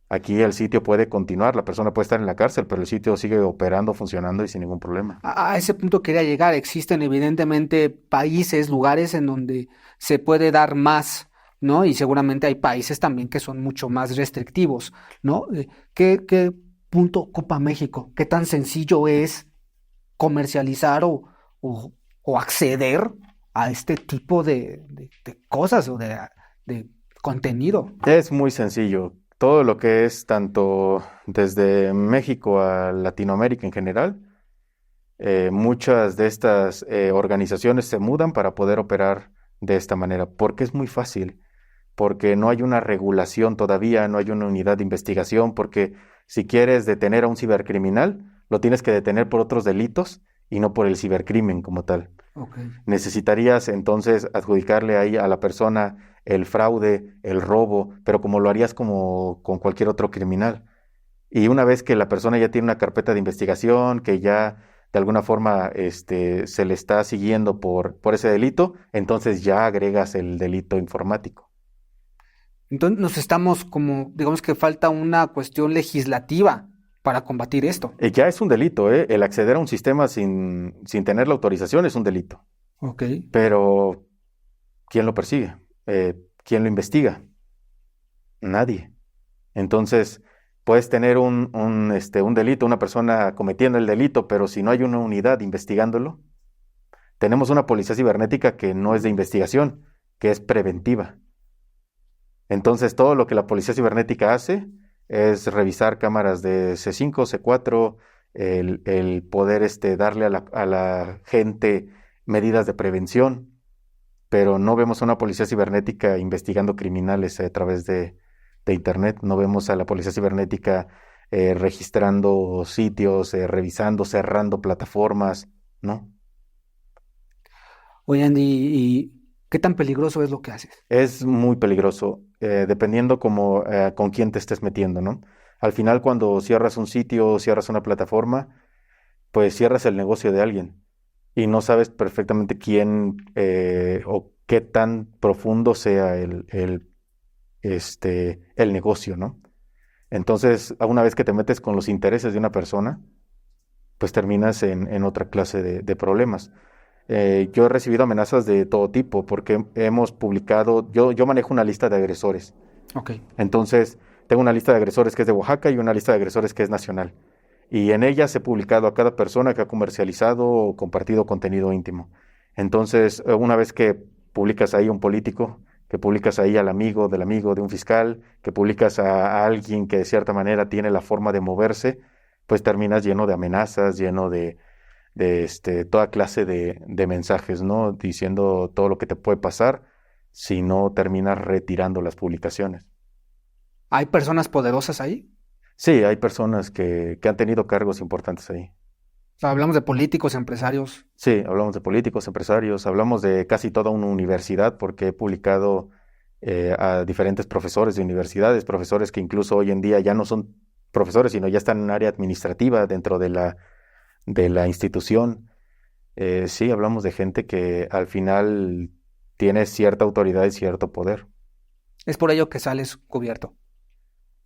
[SPEAKER 2] Aquí el sitio puede continuar, la persona puede estar en la cárcel, pero el sitio sigue operando, funcionando y sin ningún problema.
[SPEAKER 1] A ese punto quería llegar. Existen evidentemente países, lugares en donde se puede dar más, ¿no? Y seguramente hay países también que son mucho más restrictivos, ¿no? ¿Qué punto ocupa México? ¿Qué tan sencillo es comercializar o, o acceder a este tipo de cosas o de contenido?
[SPEAKER 2] Es muy sencillo. Todo lo que es tanto desde México a Latinoamérica en general, muchas de estas organizaciones se mudan para poder operar de esta manera, porque es muy fácil, porque no hay una regulación todavía, no hay una unidad de investigación, porque si quieres detener a un cibercriminal, lo tienes que detener por otros delitos y no por el cibercrimen como tal.
[SPEAKER 1] Ok.
[SPEAKER 2] Necesitarías entonces adjudicarle ahí a la persona el fraude, el robo, pero como lo harías como con cualquier otro criminal. Y una vez que la persona ya tiene una carpeta de investigación, que ya de alguna forma se le está siguiendo por ese delito, entonces ya agregas el delito informático.
[SPEAKER 1] Entonces nos estamos como, digamos que falta una cuestión legislativa, para combatir esto.
[SPEAKER 2] Ya es un delito, ¿eh? El acceder a un sistema sin tener la autorización es un delito.
[SPEAKER 1] Ok.
[SPEAKER 2] Pero, ¿quién lo persigue? ¿Quién lo investiga? Nadie. Entonces, puedes tener un delito, una persona cometiendo el delito, pero si no hay una unidad investigándolo, tenemos una policía cibernética que no es de investigación, que es preventiva. Entonces, todo lo que la policía cibernética hace es revisar cámaras de C5, C4, el poder darle a la gente medidas de prevención, pero no vemos a una policía cibernética investigando criminales a través de Internet, no vemos a la policía cibernética registrando sitios, revisando, cerrando plataformas, ¿no?
[SPEAKER 1] Oye, Andy, ¿y qué tan peligroso es lo que haces?
[SPEAKER 2] Es muy peligroso, dependiendo con quién te estés metiendo, ¿no? Al final, cuando cierras un sitio, cierras una plataforma, pues cierras el negocio de alguien y no sabes perfectamente quién o qué tan profundo sea el negocio, ¿no? Entonces, una vez que te metes con los intereses de una persona, pues terminas en otra clase de problemas. Yo he recibido amenazas de todo tipo porque hemos publicado, yo manejo una lista de agresores.
[SPEAKER 1] Ok.
[SPEAKER 2] Entonces, tengo una lista de agresores que es de Oaxaca y una lista de agresores que es nacional. Y en ellas he publicado a cada persona que ha comercializado o compartido contenido íntimo. Entonces, una vez que publicas ahí a un político, que publicas ahí al amigo de un fiscal, que publicas a alguien que de cierta manera tiene la forma de moverse, pues terminas lleno de amenazas, lleno de toda clase de mensajes, ¿no? Diciendo todo lo que te puede pasar si no terminas retirando las publicaciones.
[SPEAKER 1] ¿Hay personas poderosas ahí?
[SPEAKER 2] Sí, hay personas que han tenido cargos importantes ahí.
[SPEAKER 1] O sea, hablamos de políticos, empresarios.
[SPEAKER 2] Sí, hablamos de políticos, empresarios, hablamos de casi toda una universidad porque he publicado a diferentes profesores de universidades, profesores que incluso hoy en día ya no son profesores, sino ya están en área administrativa dentro de la institución. Sí, hablamos de gente que al final tiene cierta autoridad y cierto poder.
[SPEAKER 1] Es por ello que sales cubierto.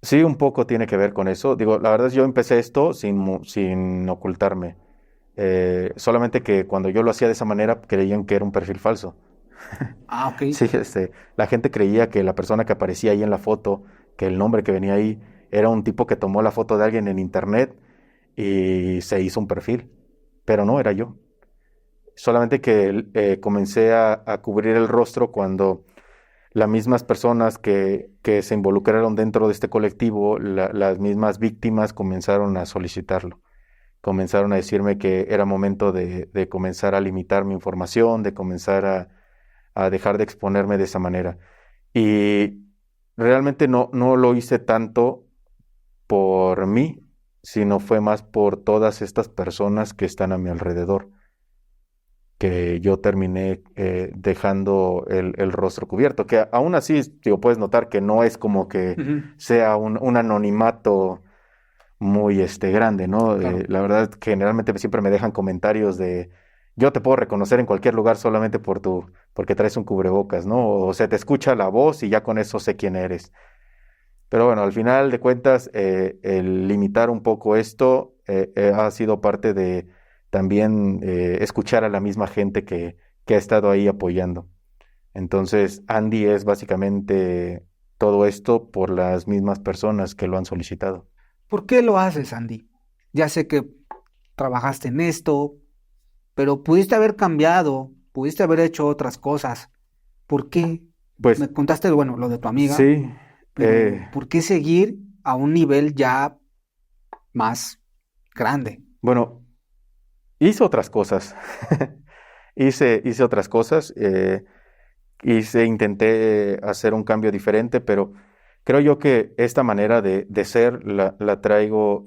[SPEAKER 2] Sí, un poco tiene que ver con eso. Digo, la verdad es yo empecé esto sin ocultarme. Solamente que cuando yo lo hacía de esa manera creían que era un perfil falso.
[SPEAKER 1] Ah, ok.
[SPEAKER 2] Sí, la gente creía que la persona que aparecía ahí en la foto, que el nombre que venía ahí, era un tipo que tomó la foto de alguien en internet y se hizo un perfil. Pero no era yo. Solamente que comencé a cubrir el rostro cuando las mismas personas que se involucraron dentro de este colectivo, las mismas víctimas comenzaron a solicitarlo. Comenzaron a decirme que era momento de comenzar a limitar mi información, de comenzar a dejar de exponerme de esa manera. Y realmente no lo hice tanto por mí, sino fue más por todas estas personas que están a mi alrededor, que yo terminé dejando el rostro cubierto, que aún así, digo, puedes notar que no es como que
[SPEAKER 1] Ujú.
[SPEAKER 2] sea un anonimato muy grande, ¿no?
[SPEAKER 1] Claro.
[SPEAKER 2] La verdad, generalmente siempre me dejan comentarios de, yo te puedo reconocer en cualquier lugar solamente porque traes un cubrebocas, ¿no? O se te escucha la voz y ya con eso sé quién eres. Pero bueno, al final de cuentas, el limitar un poco esto ha sido parte de también escuchar a la misma gente que ha estado ahí apoyando. Entonces, Andy es básicamente todo esto por las mismas personas que lo han solicitado.
[SPEAKER 1] ¿Por qué lo haces, Andy? Ya sé que trabajaste en esto, pero pudiste haber cambiado, pudiste haber hecho otras cosas. ¿Por qué?
[SPEAKER 2] Pues
[SPEAKER 1] Me contaste, bueno, lo de tu amiga,
[SPEAKER 2] sí,
[SPEAKER 1] pero ¿por qué seguir a un nivel ya más grande?
[SPEAKER 2] bueno, hice otras cosas. Hice otras cosas. Intenté hacer un cambio diferente, pero creo yo que esta manera de ser la traigo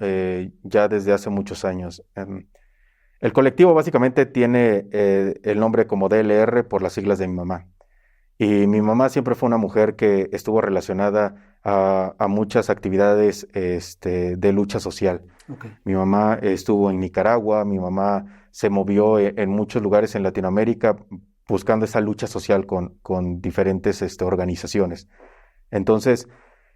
[SPEAKER 2] ya desde hace muchos años. El colectivo básicamente tiene el nombre como DLR por las siglas de mi mamá. Y mi mamá siempre fue una mujer que estuvo relacionada a muchas actividades de lucha social.
[SPEAKER 1] Ok.
[SPEAKER 2] Mi mamá estuvo en Nicaragua, mi mamá se movió en muchos lugares en Latinoamérica buscando esa lucha social con diferentes organizaciones. Entonces,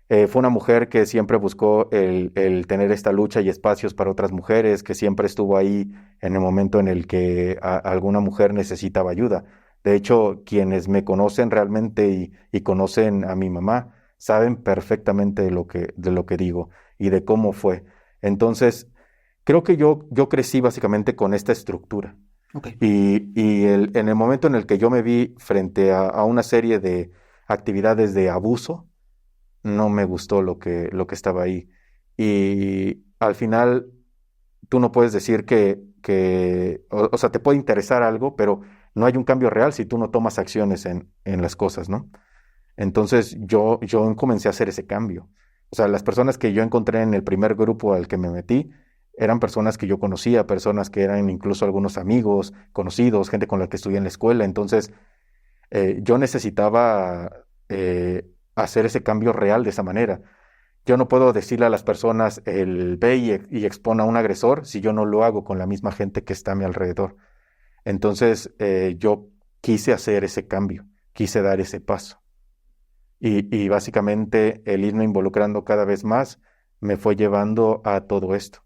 [SPEAKER 2] Fue una mujer que siempre buscó el tener esta lucha y espacios para otras mujeres, que siempre estuvo ahí en el momento en el que alguna mujer necesitaba ayuda. De hecho, quienes me conocen realmente y conocen a mi mamá, saben perfectamente de lo que digo y de cómo fue. Entonces, creo que yo crecí básicamente con esta estructura.
[SPEAKER 1] Ok.
[SPEAKER 2] En el momento en el que yo me vi frente a una serie de actividades de abuso, no me gustó lo que estaba ahí. Y al final, tú no puedes decir o sea, te puede interesar algo, pero no hay un cambio real si tú no tomas acciones en las cosas, ¿no? Entonces yo comencé a hacer ese cambio. O sea, las personas que yo encontré en el primer grupo al que me metí eran personas que yo conocía, personas que eran incluso algunos amigos, conocidos, gente con la que estudié en la escuela. Entonces, yo necesitaba hacer ese cambio real de esa manera. Yo no puedo decirle a las personas el ve y expone a un agresor si yo no lo hago con la misma gente que está a mi alrededor. Entonces, yo quise hacer ese cambio, quise dar ese paso. Y básicamente el irme involucrando cada vez más me fue llevando a todo esto.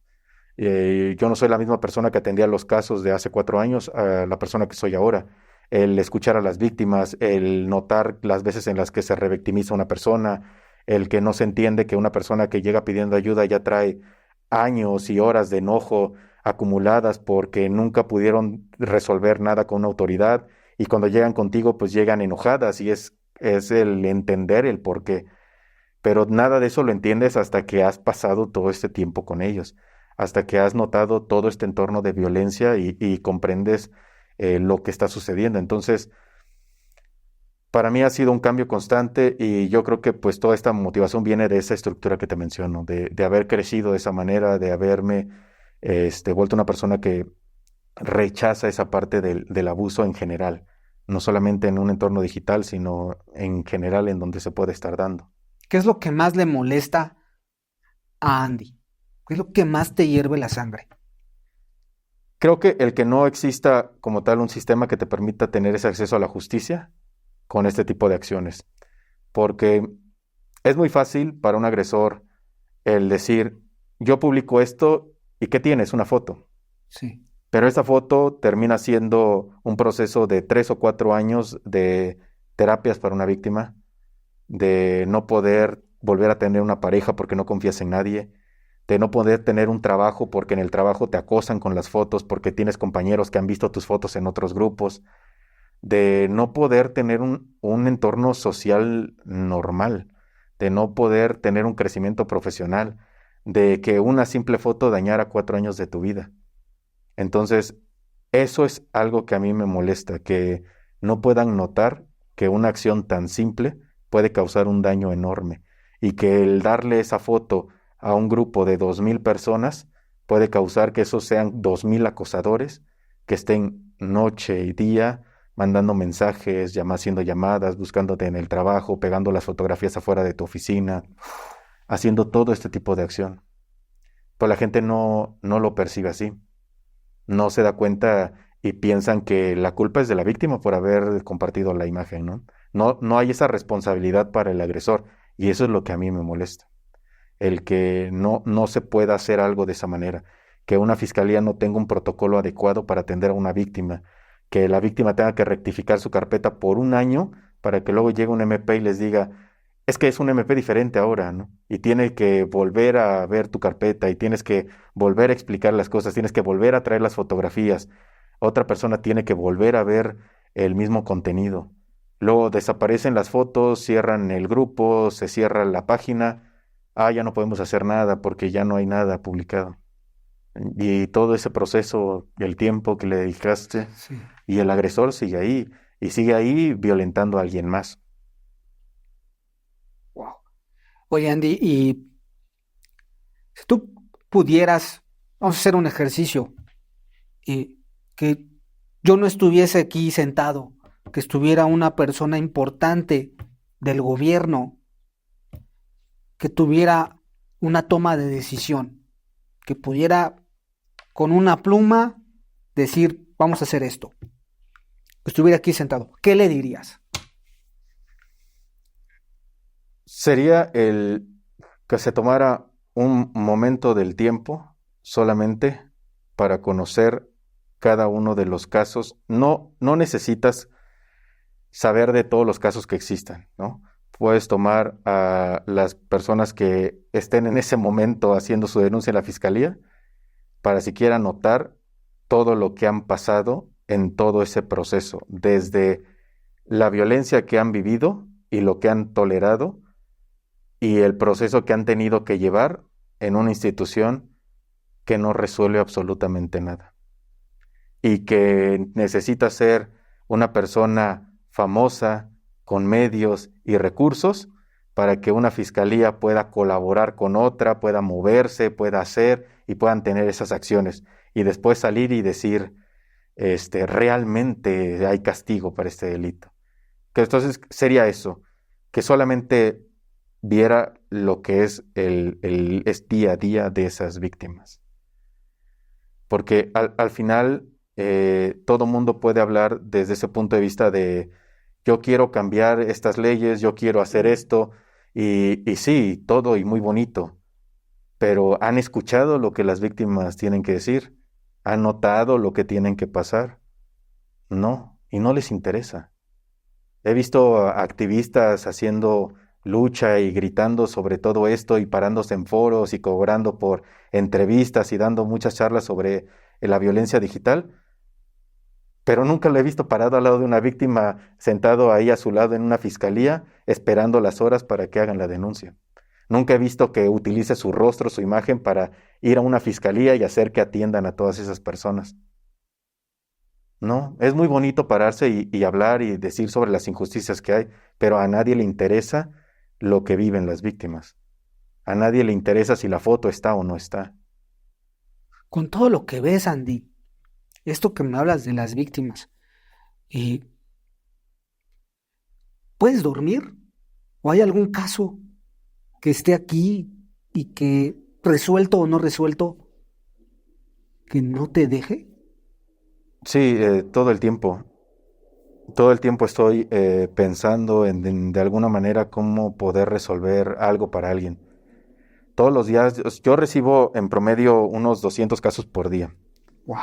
[SPEAKER 2] Yo no soy la misma persona que atendía los casos de hace 4 años a la persona que soy ahora. El escuchar a las víctimas, el notar las veces en las que se revictimiza una persona, el que no se entiende que una persona que llega pidiendo ayuda ya trae años y horas de enojo acumuladas porque nunca pudieron resolver nada con una autoridad y cuando llegan contigo pues llegan enojadas y es el entender el por qué. Pero nada de eso lo entiendes hasta que has pasado todo este tiempo con ellos, hasta que has notado todo este entorno de violencia y comprendes lo que está sucediendo. Entonces, para mí ha sido un cambio constante y yo creo que pues toda esta motivación viene de esa estructura que te menciono, de haber crecido de esa manera, de haberme vuelto una persona que rechaza esa parte del abuso en general, no solamente en un entorno digital, sino en general en donde se puede estar dando.
[SPEAKER 1] ¿Qué es lo que más le molesta a Andy? ¿Qué es lo que más te hierve la sangre?
[SPEAKER 2] Creo que el que no exista como tal un sistema que te permita tener ese acceso a la justicia con este tipo de acciones, porque es muy fácil para un agresor el decir, yo publico esto y ¿qué tienes? Una foto.
[SPEAKER 1] Sí.
[SPEAKER 2] Pero esa foto termina siendo un proceso de 3 o 4 años de terapias para una víctima, de no poder volver a tener una pareja porque no confías en nadie, de no poder tener un trabajo porque en el trabajo te acosan con las fotos, porque tienes compañeros que han visto tus fotos en otros grupos, de no poder tener un entorno social normal, de no poder tener un crecimiento profesional, de que una simple foto dañara 4 años de tu vida. Entonces, eso es algo que a mí me molesta, que no puedan notar que una acción tan simple puede causar un daño enorme y que el darle esa foto a un grupo de 2,000 personas puede causar que esos sean 2,000 acosadores que estén noche y día mandando mensajes, haciendo llamadas, buscándote en el trabajo, pegando las fotografías afuera de tu oficina, haciendo todo este tipo de acción. Pero la gente no lo percibe así, no se da cuenta y piensan que la culpa es de la víctima por haber compartido la imagen, ¿no? No hay esa responsabilidad para el agresor y eso es lo que a mí me molesta, el que no se pueda hacer algo de esa manera, que una fiscalía no tenga un protocolo adecuado para atender a una víctima, que la víctima tenga que rectificar su carpeta por un año para que luego llegue un MP y les diga, es que es un MP diferente ahora, ¿no? Y tiene que volver a ver tu carpeta y tienes que volver a explicar las cosas, tienes que volver a traer las fotografías. Otra persona tiene que volver a ver el mismo contenido. Luego desaparecen las fotos, cierran el grupo, se cierra la página. Ah, ya no podemos hacer nada porque ya no hay nada publicado. Y todo ese proceso, el tiempo que le dedicaste,
[SPEAKER 1] Sí.
[SPEAKER 2] y el agresor sigue ahí violentando a alguien más.
[SPEAKER 1] Wow. Oye, Andy, y si tú pudieras, vamos a hacer un ejercicio, y que yo no estuviese aquí sentado, que estuviera una persona importante del gobierno, que tuviera una toma de decisión, que pudiera con una pluma decir, vamos a hacer esto, que estuviera aquí sentado, ¿qué le dirías?
[SPEAKER 2] sería el que se tomara un momento del tiempo solamente para conocer cada uno de los casos. No necesitas saber de todos los casos que existan, ¿no? Puedes tomar a las personas que estén en ese momento haciendo su denuncia en la fiscalía para siquiera notar todo lo que han pasado en todo ese proceso, desde la violencia que han vivido y lo que han tolerado y el proceso que han tenido que llevar en una institución que no resuelve absolutamente nada y que necesita ser una persona famosa, con medios y recursos, para que una fiscalía pueda colaborar con otra, pueda moverse, pueda hacer y puedan tener esas acciones. Y después salir y decir, realmente hay castigo para este delito. Que entonces sería eso, que solamente viera lo que es el día a día de esas víctimas. Porque al final todo mundo puede hablar desde ese punto de vista de yo quiero cambiar estas leyes, yo quiero hacer esto, y sí, todo y muy bonito, pero ¿han escuchado lo que las víctimas tienen que decir? ¿Han notado lo que tienen que pasar? No, y no les interesa. He visto a activistas haciendo lucha y gritando sobre todo esto y parándose en foros y cobrando por entrevistas y dando muchas charlas sobre la violencia digital, pero nunca lo he visto parado al lado de una víctima, sentado ahí a su lado en una fiscalía, esperando las horas para que hagan la denuncia. Nunca he visto que utilice su rostro, su imagen para ir a una fiscalía y hacer que atiendan a todas esas personas. No, es muy bonito pararse y hablar y decir sobre las injusticias que hay, pero a nadie le interesa lo que viven las víctimas. A nadie le interesa si la foto está o no está.
[SPEAKER 1] Con todo lo que ves, Andy, esto que me hablas de las víctimas, eh, ¿puedes dormir? ¿O hay algún caso que esté aquí y que, resuelto o no resuelto, que no te deje?
[SPEAKER 2] Sí, todo el tiempo. Todo el tiempo estoy pensando de alguna manera cómo poder resolver algo para alguien. Todos los días, yo recibo en promedio unos 200 casos por día.
[SPEAKER 1] Wow.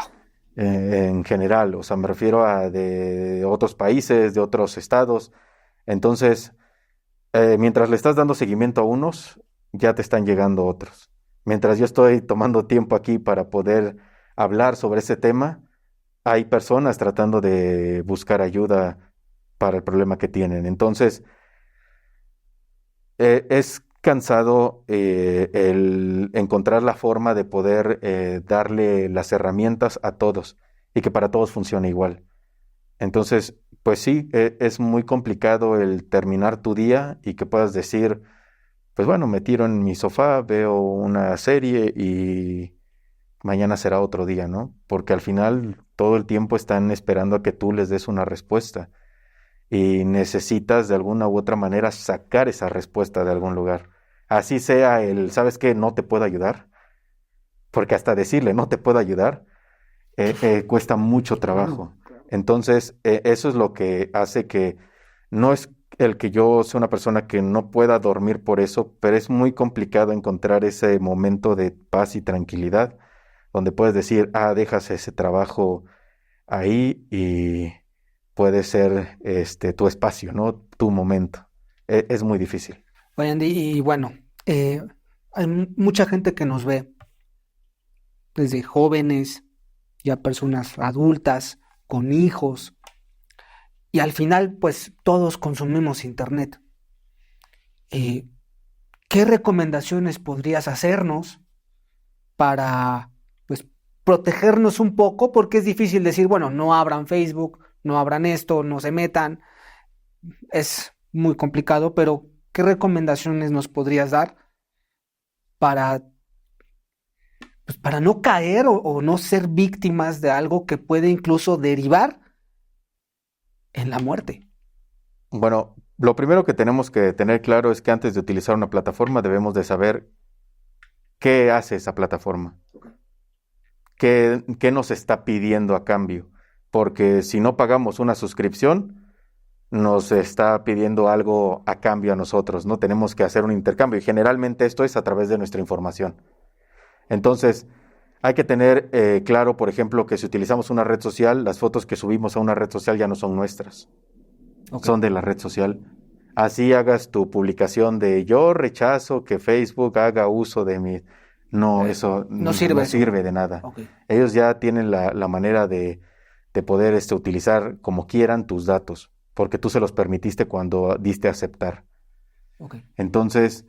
[SPEAKER 2] En general, o sea, me refiero a de otros países, de otros estados. Entonces, mientras le estás dando seguimiento a unos, ya te están llegando otros. Mientras yo estoy tomando tiempo aquí para poder hablar sobre ese tema, hay personas tratando de buscar ayuda para el problema que tienen. Entonces, es cansado el encontrar la forma de poder darle las herramientas a todos y que para todos funcione igual. Entonces, pues sí, es muy complicado el terminar tu día y que puedas decir, pues bueno, me tiro en mi sofá, veo una serie y mañana será otro día, ¿no? Porque al final todo el tiempo están esperando a que tú les des una respuesta y necesitas de alguna u otra manera sacar esa respuesta de algún lugar. Así sea ¿sabes qué? No te puedo ayudar, porque hasta decirle no te puedo ayudar cuesta mucho trabajo. Entonces, eso es lo que hace que no es el que yo sea una persona que no pueda dormir por eso, pero es muy complicado encontrar ese momento de paz y tranquilidad donde puedes decir, dejas ese trabajo ahí y puede ser tu espacio, ¿no? Tu momento. Es muy difícil.
[SPEAKER 1] Oye, Andy, y bueno, hay mucha gente que nos ve, desde jóvenes, ya personas adultas, con hijos, y al final, pues todos consumimos internet. Eh, ¿Qué recomendaciones podrías hacernos para, pues, protegernos un poco? Porque es difícil decir, bueno, no abran Facebook, no abran esto, no se metan. Es muy complicado, pero ¿qué recomendaciones nos podrías dar para, pues, para no caer o no ser víctimas de algo que puede incluso derivar en la muerte?
[SPEAKER 2] Bueno, lo primero que tenemos que tener claro es que antes de utilizar una plataforma debemos de saber qué hace esa plataforma, qué nos está pidiendo a cambio, porque si no pagamos una suscripción, nos está pidiendo algo a cambio a nosotros, ¿no? Tenemos que hacer un intercambio y generalmente esto es a través de nuestra información. Entonces, hay que tener claro, por ejemplo, que si utilizamos una red social, las fotos que subimos a una red social ya no son nuestras, son de la red social. Así hagas tu publicación de yo rechazo que Facebook haga uso de mi... No, eso
[SPEAKER 1] no sirve
[SPEAKER 2] de nada.
[SPEAKER 1] Okay.
[SPEAKER 2] Ellos ya tienen la manera de poder utilizar como quieran tus datos, porque tú se los permitiste cuando diste a aceptar.
[SPEAKER 1] Okay.
[SPEAKER 2] Entonces,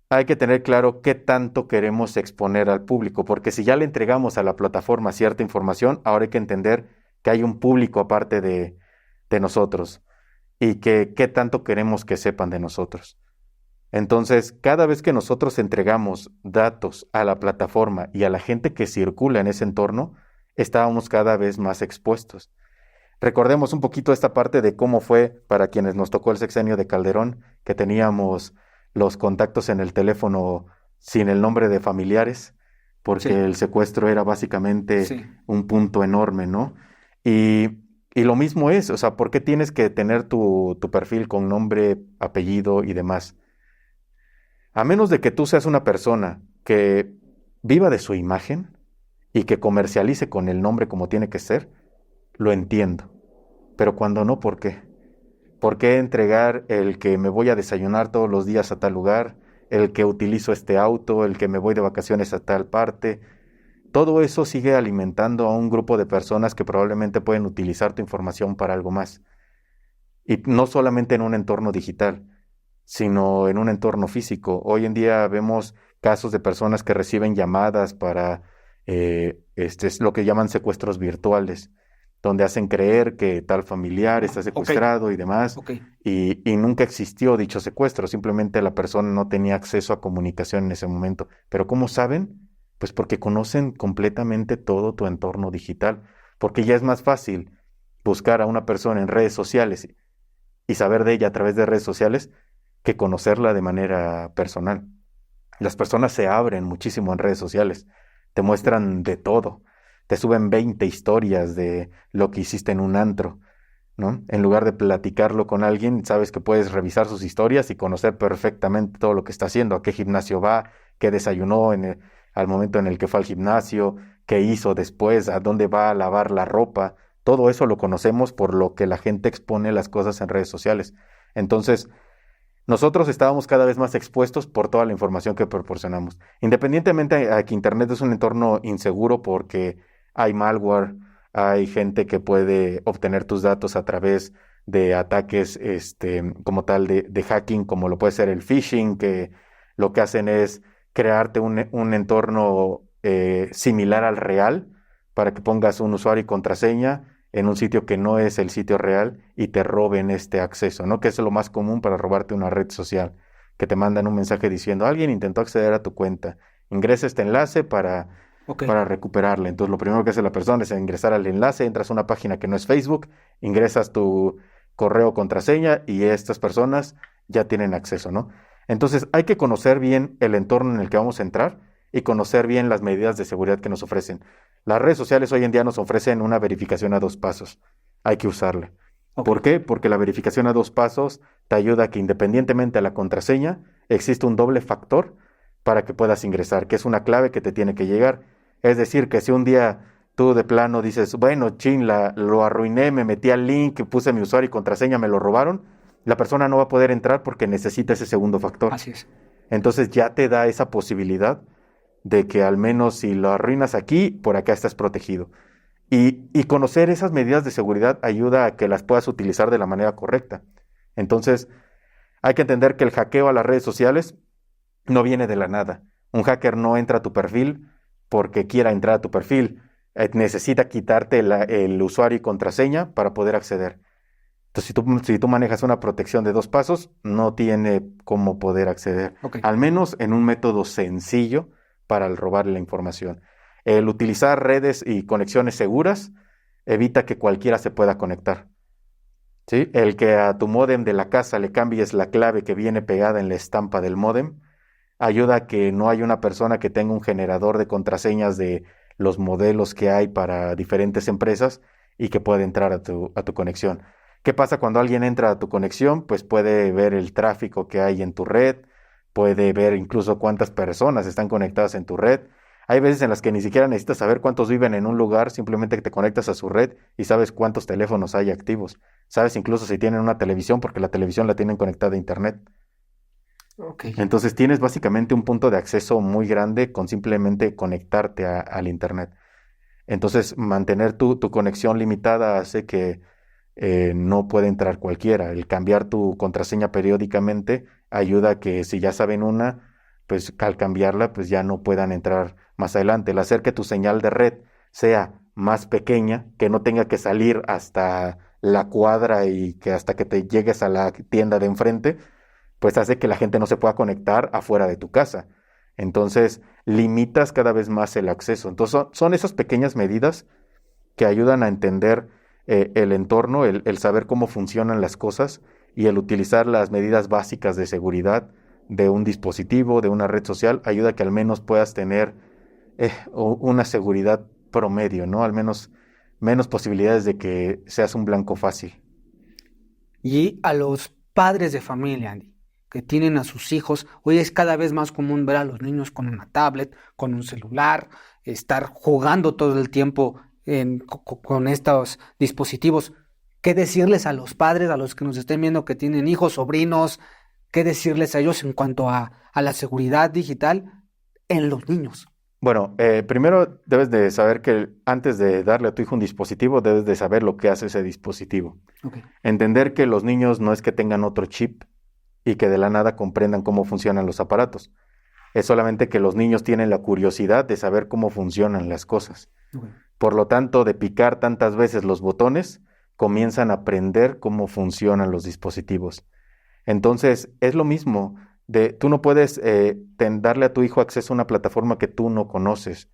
[SPEAKER 2] hay que tener claro qué tanto queremos exponer al público, porque si ya le entregamos a la plataforma cierta información, ahora hay que entender que hay un público aparte de nosotros y que qué tanto queremos que sepan de nosotros. Entonces, cada vez que nosotros entregamos datos a la plataforma y a la gente que circula en ese entorno, estábamos cada vez más expuestos. Recordemos un poquito esta parte de cómo fue para quienes nos tocó el sexenio de Calderón, que teníamos los contactos en el teléfono sin el nombre de familiares, porque el secuestro era básicamente un punto enorme, ¿no? Y lo mismo es, o sea, ¿por qué tienes que tener tu perfil con nombre, apellido y demás? A menos de que tú seas una persona que viva de su imagen y que comercialice con el nombre como tiene que ser, lo entiendo. Pero cuando no, ¿por qué? ¿Por qué entregar el que me voy a desayunar todos los días a tal lugar, el que utilizo este auto, el que me voy de vacaciones a tal parte? Todo eso sigue alimentando a un grupo de personas que probablemente pueden utilizar tu información para algo más. Y no solamente en un entorno digital, sino en un entorno físico. Hoy en día vemos casos de personas que reciben llamadas para es lo que llaman secuestros virtuales, donde hacen creer que tal familiar está secuestrado y demás, y nunca existió dicho secuestro, simplemente la persona no tenía acceso a comunicación en ese momento. Pero ¿cómo saben? Pues porque conocen completamente todo tu entorno digital, porque ya es más fácil buscar a una persona en redes sociales y saber de ella a través de redes sociales que conocerla de manera personal. Las personas se abren muchísimo en redes sociales, te muestran de todo, te suben 20 historias de lo que hiciste en un antro, ¿no? En lugar de platicarlo con alguien, sabes que puedes revisar sus historias y conocer perfectamente todo lo que está haciendo, a qué gimnasio va, qué desayunó al momento en el que fue al gimnasio, qué hizo después, a dónde va a lavar la ropa. Todo eso lo conocemos por lo que la gente expone las cosas en redes sociales. Entonces, nosotros estábamos cada vez más expuestos por toda la información que proporcionamos. Independientemente a que Internet es un entorno inseguro porque hay malware, hay gente que puede obtener tus datos a través de ataques como tal de hacking, como lo puede ser el phishing, que lo que hacen es crearte un entorno similar al real para que pongas un usuario y contraseña en un sitio que no es el sitio real y te roben este acceso, ¿no? Que es lo más común para robarte una red social, que te mandan un mensaje diciendo, alguien intentó acceder a tu cuenta, ingresa este enlace para recuperarla. Entonces lo primero que hace la persona es ingresar al enlace, entras a una página que no es Facebook, ingresas tu correo, contraseña y estas personas ya tienen acceso, ¿no? Entonces hay que conocer bien el entorno en el que vamos a entrar y conocer bien las medidas de seguridad que nos ofrecen. Las redes sociales hoy en día nos ofrecen una verificación a 2 pasos. Hay que usarla. ¿Por qué? Porque la verificación a 2 pasos te ayuda a que independientemente de la contraseña, existe un doble factor para que puedas ingresar, que es una clave que te tiene que llegar. Es decir, que si un día tú de plano dices, bueno, lo arruiné, me metí al link, puse mi usuario y contraseña, me lo robaron, la persona no va a poder entrar porque necesita ese segundo factor.
[SPEAKER 1] Así es.
[SPEAKER 2] Entonces ya te da esa posibilidad de que al menos si lo arruinas aquí, por acá estás protegido. Y conocer esas medidas de seguridad ayuda a que las puedas utilizar de la manera correcta. Entonces, hay que entender que el hackeo a las redes sociales no viene de la nada. Un hacker no entra a tu perfil porque quiera entrar a tu perfil. Necesita quitarte el usuario y contraseña para poder acceder. Entonces, si tú manejas una protección de 2 pasos, no tiene cómo poder acceder. Al menos en un método sencillo para robar la información. El utilizar redes y conexiones seguras evita que cualquiera se pueda conectar. ¿Sí? El que a tu módem de la casa le cambies la clave que viene pegada en la estampa del módem ayuda a que no haya una persona que tenga un generador de contraseñas de los modelos que hay para diferentes empresas y que pueda entrar a tu conexión. ¿Qué pasa cuando alguien entra a tu conexión? Pues puede ver el tráfico que hay en tu red, puede ver incluso cuántas personas están conectadas en tu red. Hay veces en las que ni siquiera necesitas saber cuántos viven en un lugar, simplemente que te conectas a su red y sabes cuántos teléfonos hay activos. Sabes incluso si tienen una televisión, porque la televisión la tienen conectada a internet.
[SPEAKER 1] Ok.
[SPEAKER 2] Entonces tienes básicamente un punto de acceso muy grande con simplemente conectarte al internet. Entonces mantener tu conexión limitada hace que no puede entrar cualquiera. El cambiar tu contraseña periódicamente ayuda a que si ya saben una, pues al cambiarla, pues ya no puedan entrar más adelante. El hacer que tu señal de red sea más pequeña, que no tenga que salir hasta la cuadra y que hasta que te llegues a la tienda de enfrente, pues hace que la gente no se pueda conectar afuera de tu casa. Entonces, limitas cada vez más el acceso. Entonces, son esas pequeñas medidas que ayudan a entender el entorno, el saber cómo funcionan las cosas y el utilizar las medidas básicas de seguridad de un dispositivo, de una red social, ayuda a que al menos puedas tener una seguridad promedio, ¿no? Al menos menos posibilidades de que seas un blanco fácil.
[SPEAKER 1] Y a los padres de familia, Andy, que tienen a sus hijos, hoy es cada vez más común ver a los niños con una tablet, con un celular, estar jugando todo el tiempo con estos dispositivos. ¿Qué decirles a los padres, a los que nos estén viendo que tienen hijos, sobrinos? ¿Qué decirles a ellos en cuanto a la seguridad digital en los niños?
[SPEAKER 2] Bueno, primero debes de saber que antes de darle a tu hijo un dispositivo, debes de saber lo que hace ese dispositivo.
[SPEAKER 1] Ok.
[SPEAKER 2] Entender que los niños no es que tengan otro chip y que de la nada comprendan cómo funcionan los aparatos. Es solamente que los niños tienen la curiosidad de saber cómo funcionan las cosas.
[SPEAKER 1] Ok.
[SPEAKER 2] Por lo tanto, de picar tantas veces los botones, comienzan a aprender cómo funcionan los dispositivos. Entonces, es lo mismo. Tú no puedes darle a tu hijo acceso a una plataforma que tú no conoces.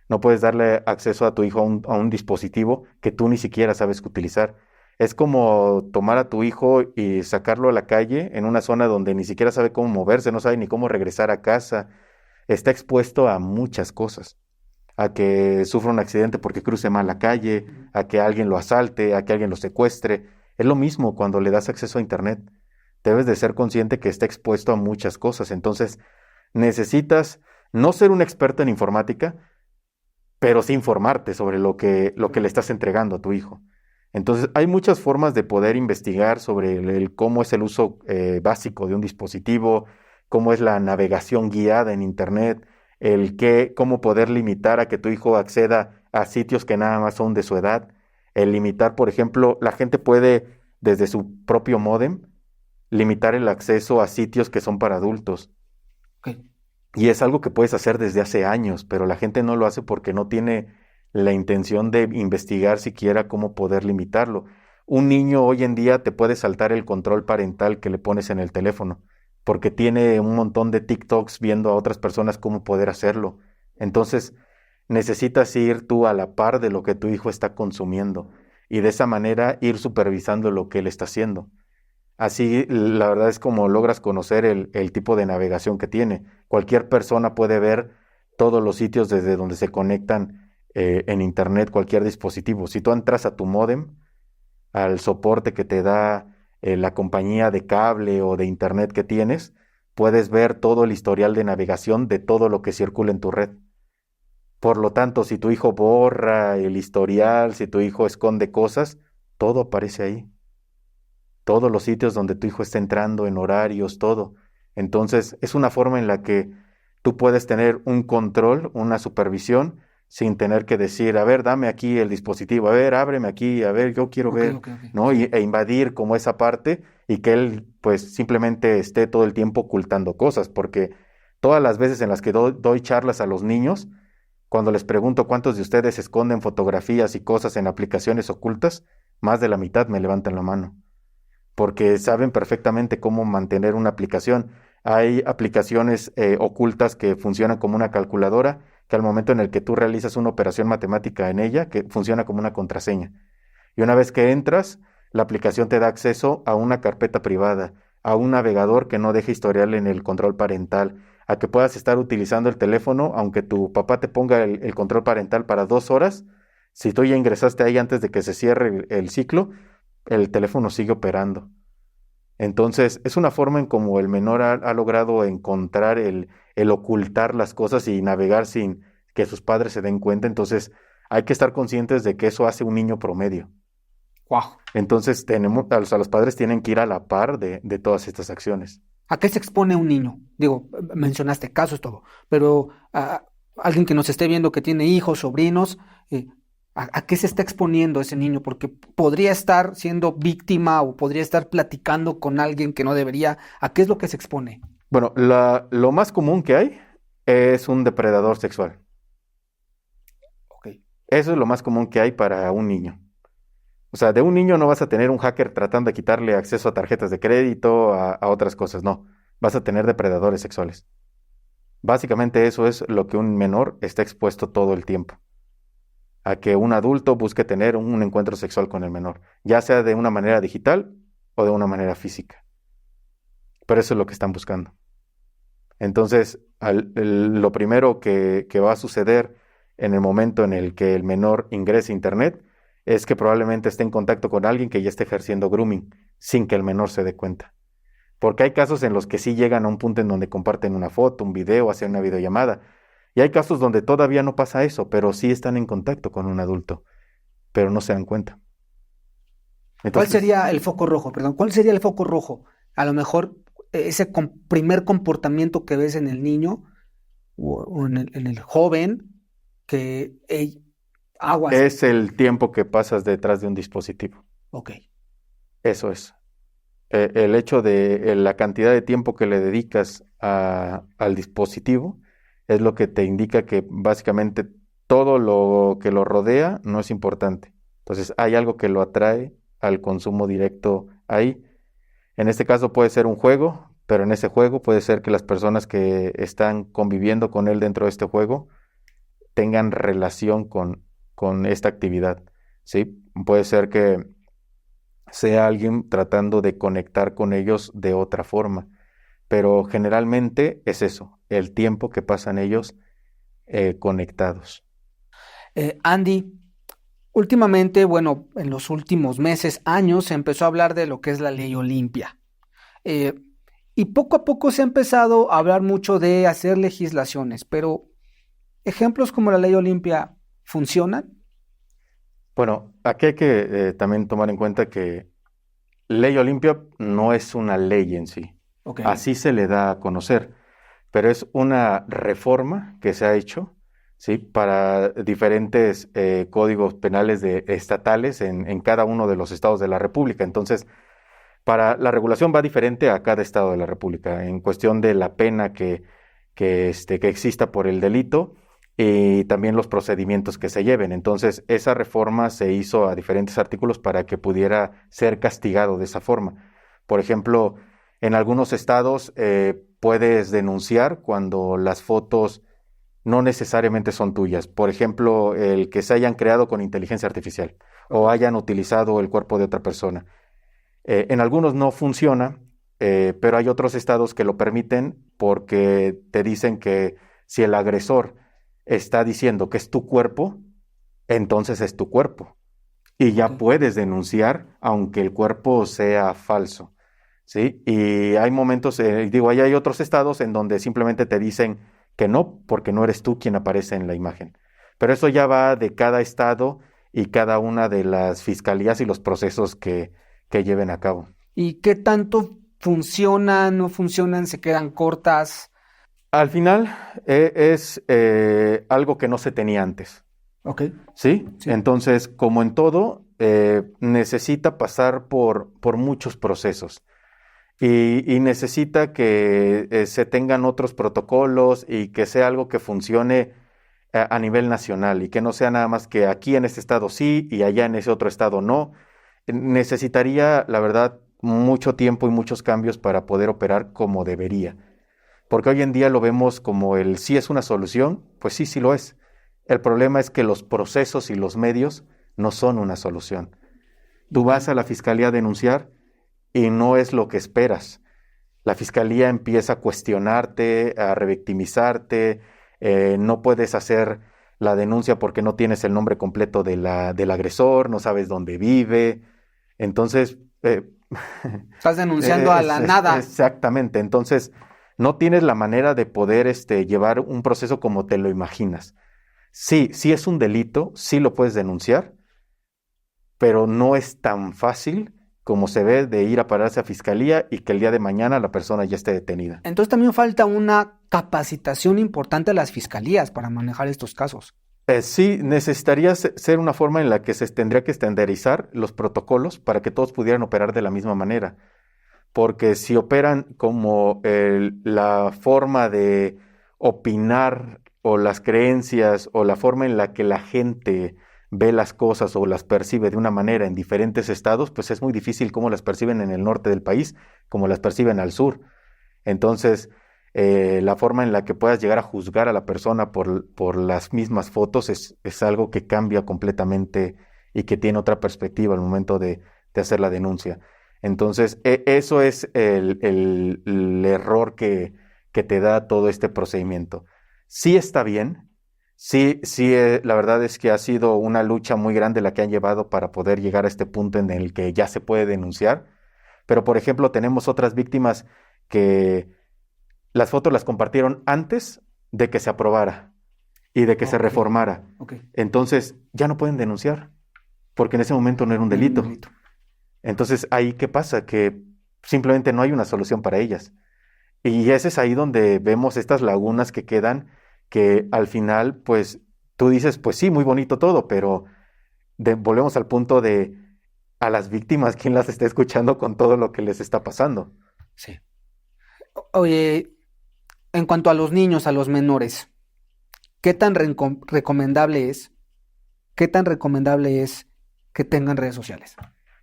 [SPEAKER 2] No puedes darle acceso a tu hijo a un dispositivo que tú ni siquiera sabes utilizar. Es como tomar a tu hijo y sacarlo a la calle en una zona donde ni siquiera sabe cómo moverse, no sabe ni cómo regresar a casa. Está expuesto a muchas cosas, a que sufra un accidente porque cruce mal la calle, a que alguien lo asalte, a que alguien lo secuestre. Es lo mismo cuando le das acceso a Internet. Debes de ser consciente que está expuesto a muchas cosas. Entonces, necesitas no ser un experto en informática, pero sí informarte sobre lo que le estás entregando a tu hijo. Entonces, hay muchas formas de poder investigar sobre cómo es el uso básico de un dispositivo, cómo es la navegación guiada en Internet, cómo poder limitar a que tu hijo acceda a sitios que nada más son de su edad. El limitar, por ejemplo, la gente puede, desde su propio módem, limitar el acceso a sitios que son para adultos.
[SPEAKER 1] Ok.
[SPEAKER 2] Y es algo que puedes hacer desde hace años, pero la gente no lo hace porque no tiene la intención de investigar siquiera cómo poder limitarlo. Un niño hoy en día te puede saltar el control parental que le pones en el teléfono, porque tiene un montón de TikToks viendo a otras personas cómo poder hacerlo. Entonces, necesitas ir tú a la par de lo que tu hijo está consumiendo y de esa manera ir supervisando lo que él está haciendo. Así, la verdad es como logras conocer el tipo de navegación que tiene. Cualquier persona puede ver todos los sitios desde donde se conectan en Internet cualquier dispositivo. Si tú entras a tu módem, al soporte que te da la compañía de cable o de Internet que tienes, puedes ver todo el historial de navegación de todo lo que circula en tu red. Por lo tanto, si tu hijo borra el historial, si tu hijo esconde cosas, todo aparece ahí. Todos los sitios donde tu hijo está entrando, en horarios, todo. Entonces, es una forma en la que tú puedes tener un control, una supervisión, sin tener que decir, a ver, dame aquí el dispositivo, a ver, ábreme aquí, a ver, yo quiero
[SPEAKER 1] Ok,
[SPEAKER 2] ver,
[SPEAKER 1] ok, ok.
[SPEAKER 2] ¿no?
[SPEAKER 1] Sí.
[SPEAKER 2] E invadir como esa parte y que él, pues, simplemente esté todo el tiempo ocultando cosas, porque todas las veces en las que doy charlas a los niños, cuando les pregunto cuántos de ustedes esconden fotografías y cosas en aplicaciones ocultas, más de la mitad me levantan la mano porque saben perfectamente cómo mantener una aplicación. Hay aplicaciones ocultas que funcionan como una calculadora, que al momento en el que tú realizas una operación matemática en ella, que funciona como una contraseña. Y una vez que entras, la aplicación te da acceso a una carpeta privada, a un navegador que no deje historial en el control parental, a que puedas estar utilizando el teléfono, aunque tu papá te ponga el control parental para 2 horas, si tú ya ingresaste ahí antes de que se cierre el ciclo, el teléfono sigue operando. Entonces, es una forma en como el menor ha logrado encontrar el ocultar las cosas y navegar sin que sus padres se den cuenta. Entonces, hay que estar conscientes de que eso hace un niño promedio.
[SPEAKER 1] Wow.
[SPEAKER 2] Entonces, los padres tienen que ir a la par de todas estas acciones.
[SPEAKER 1] ¿A qué se expone un niño? Digo, mencionaste casos, todo, pero alguien que nos esté viendo que tiene hijos, sobrinos, ¿a qué se está exponiendo ese niño? Porque podría estar siendo víctima o podría estar platicando con alguien que no debería. ¿A qué es lo que se expone?
[SPEAKER 2] Bueno, lo más común que hay es un depredador sexual.
[SPEAKER 1] Ok.
[SPEAKER 2] Eso es lo más común que hay para un niño. O sea, de un niño no vas a tener un hacker tratando de quitarle acceso a tarjetas de crédito, a otras cosas, no. Vas a tener depredadores sexuales. Básicamente eso es lo que un menor está expuesto todo el tiempo. A que un adulto busque tener un encuentro sexual con el menor, ya sea de una manera digital o de una manera física. Pero eso es lo que están buscando. Entonces, lo primero que va a suceder en el momento en el que el menor ingrese a Internet es que probablemente esté en contacto con alguien que ya esté ejerciendo grooming sin que el menor se dé cuenta. Porque hay casos en los que sí llegan a un punto en donde comparten una foto, un video, hacen una videollamada. Y hay casos donde todavía no pasa eso, pero sí están en contacto con un adulto, pero no se dan cuenta.
[SPEAKER 1] ¿Cuál
[SPEAKER 2] Entonces,
[SPEAKER 1] sería el foco rojo? Perdón, ¿cuál sería el foco rojo? A lo mejor ese primer comportamiento que ves en el niño o en el joven que aguas.
[SPEAKER 2] es el tiempo que pasas detrás de un dispositivo.
[SPEAKER 1] Ok.
[SPEAKER 2] Eso es. El hecho de la cantidad de tiempo que le dedicas al dispositivo es lo que te indica que básicamente todo lo que lo rodea no es importante. Entonces hay algo que lo atrae al consumo directo ahí. En este caso puede ser un juego, pero en ese juego puede ser que las personas que están conviviendo con él dentro de este juego tengan relación con esta actividad, ¿sí? Puede ser que sea alguien tratando de conectar con ellos de otra forma, pero generalmente es eso, el tiempo que pasan ellos conectados.
[SPEAKER 1] Andy, últimamente, bueno, en los últimos meses, años, se empezó a hablar de lo que es la ley Olimpia. Eh, y poco a poco se ha empezado a hablar mucho de hacer legislaciones, pero ejemplos como la ley Olimpia funcionan.
[SPEAKER 2] Bueno, aquí hay que también tomar en cuenta que Ley Olimpia no es una ley en sí,
[SPEAKER 1] Ok,
[SPEAKER 2] así se le da a conocer, pero es una reforma que se ha hecho, ¿sí? Para diferentes códigos penales estatales en cada uno de los estados de la República. Entonces, la regulación va diferente a cada estado de la República en cuestión de la pena que exista por el delito y también los procedimientos que se lleven. Entonces, esa reforma se hizo a diferentes artículos para que pudiera ser castigado de esa forma. Por ejemplo, en algunos estados puedes denunciar cuando las fotos no necesariamente son tuyas. Por ejemplo, el que se hayan creado con inteligencia artificial o hayan utilizado el cuerpo de otra persona. En algunos no funciona, pero hay otros estados que lo permiten porque te dicen que si el agresor está diciendo que es tu cuerpo, entonces es tu cuerpo. Y
[SPEAKER 1] ok.
[SPEAKER 2] ya puedes denunciar aunque el cuerpo sea falso, ¿sí? Y hay momentos, ahí hay otros estados en donde simplemente te dicen que no, porque no eres tú quien aparece en la imagen. Pero eso ya va de cada estado y cada una de las fiscalías y los procesos que lleven a cabo.
[SPEAKER 1] ¿Y qué tanto funcionan, no funcionan, se quedan cortas?
[SPEAKER 2] Al final es algo que no se tenía antes,
[SPEAKER 1] Ok,
[SPEAKER 2] ¿sí?
[SPEAKER 1] sí.
[SPEAKER 2] Entonces, como en todo, necesita pasar por muchos procesos y necesita que se tengan otros protocolos y que sea algo que funcione a nivel nacional y que no sea nada más que aquí en este estado sí y allá en ese otro estado no. Necesitaría, la verdad, mucho tiempo y muchos cambios para poder operar como debería. Porque hoy en día lo vemos como el sí es una solución, pues sí, sí lo es. El problema es que los procesos y los medios no son una solución. Tú
[SPEAKER 1] Ok.
[SPEAKER 2] vas a la fiscalía a denunciar y no es lo que esperas. La fiscalía empieza a cuestionarte, a revictimizarte, no puedes hacer la denuncia porque no tienes el nombre completo del agresor, no sabes dónde vive, Entonces,
[SPEAKER 1] Estás denunciando a la nada.
[SPEAKER 2] exactamente. Entonces, no tienes la manera de poder llevar un proceso como te lo imaginas. Sí, sí es un delito, sí lo puedes denunciar, pero no es tan fácil como se ve de ir a pararse a fiscalía y que el día de mañana la persona ya esté detenida.
[SPEAKER 1] Entonces también falta una capacitación importante a las fiscalías para manejar estos casos.
[SPEAKER 2] Sí, necesitaría ser una forma en la que se tendría que estandarizar los protocolos para que todos pudieran operar de la misma manera. Porque si operan como la forma de opinar o las creencias o la forma en la que la gente ve las cosas o las percibe de una manera en diferentes estados, pues es muy difícil cómo las perciben en el norte del país, como las perciben al sur. Entonces, la forma en la que puedas llegar a juzgar a la persona por las mismas fotos es algo que cambia completamente y que tiene otra perspectiva al momento de hacer la denuncia. Entonces, eso es el error que te da todo este procedimiento. Sí está bien, sí, sí, la verdad es que ha sido una lucha muy grande la que han llevado para poder llegar a este punto en el que ya se puede denunciar, pero por ejemplo tenemos otras víctimas que las fotos las compartieron antes de que se aprobara y de que se
[SPEAKER 1] Ok,
[SPEAKER 2] reformara.
[SPEAKER 1] ok.
[SPEAKER 2] Entonces, ya no pueden denunciar, porque en ese momento no era un
[SPEAKER 1] No era un
[SPEAKER 2] delito.
[SPEAKER 1] delito.
[SPEAKER 2] Entonces, ahí, ¿qué pasa? Que simplemente no hay una solución para ellas. Y ese es ahí donde vemos estas lagunas que quedan, que al final, pues, tú dices, pues sí, muy bonito todo, pero volvemos al punto de a las víctimas, ¿quién las está escuchando con todo lo que les está pasando?
[SPEAKER 1] Sí. Oye, en cuanto a los niños, a los menores, ¿qué tan recomendable es? ¿Qué tan recomendable es que tengan redes sociales?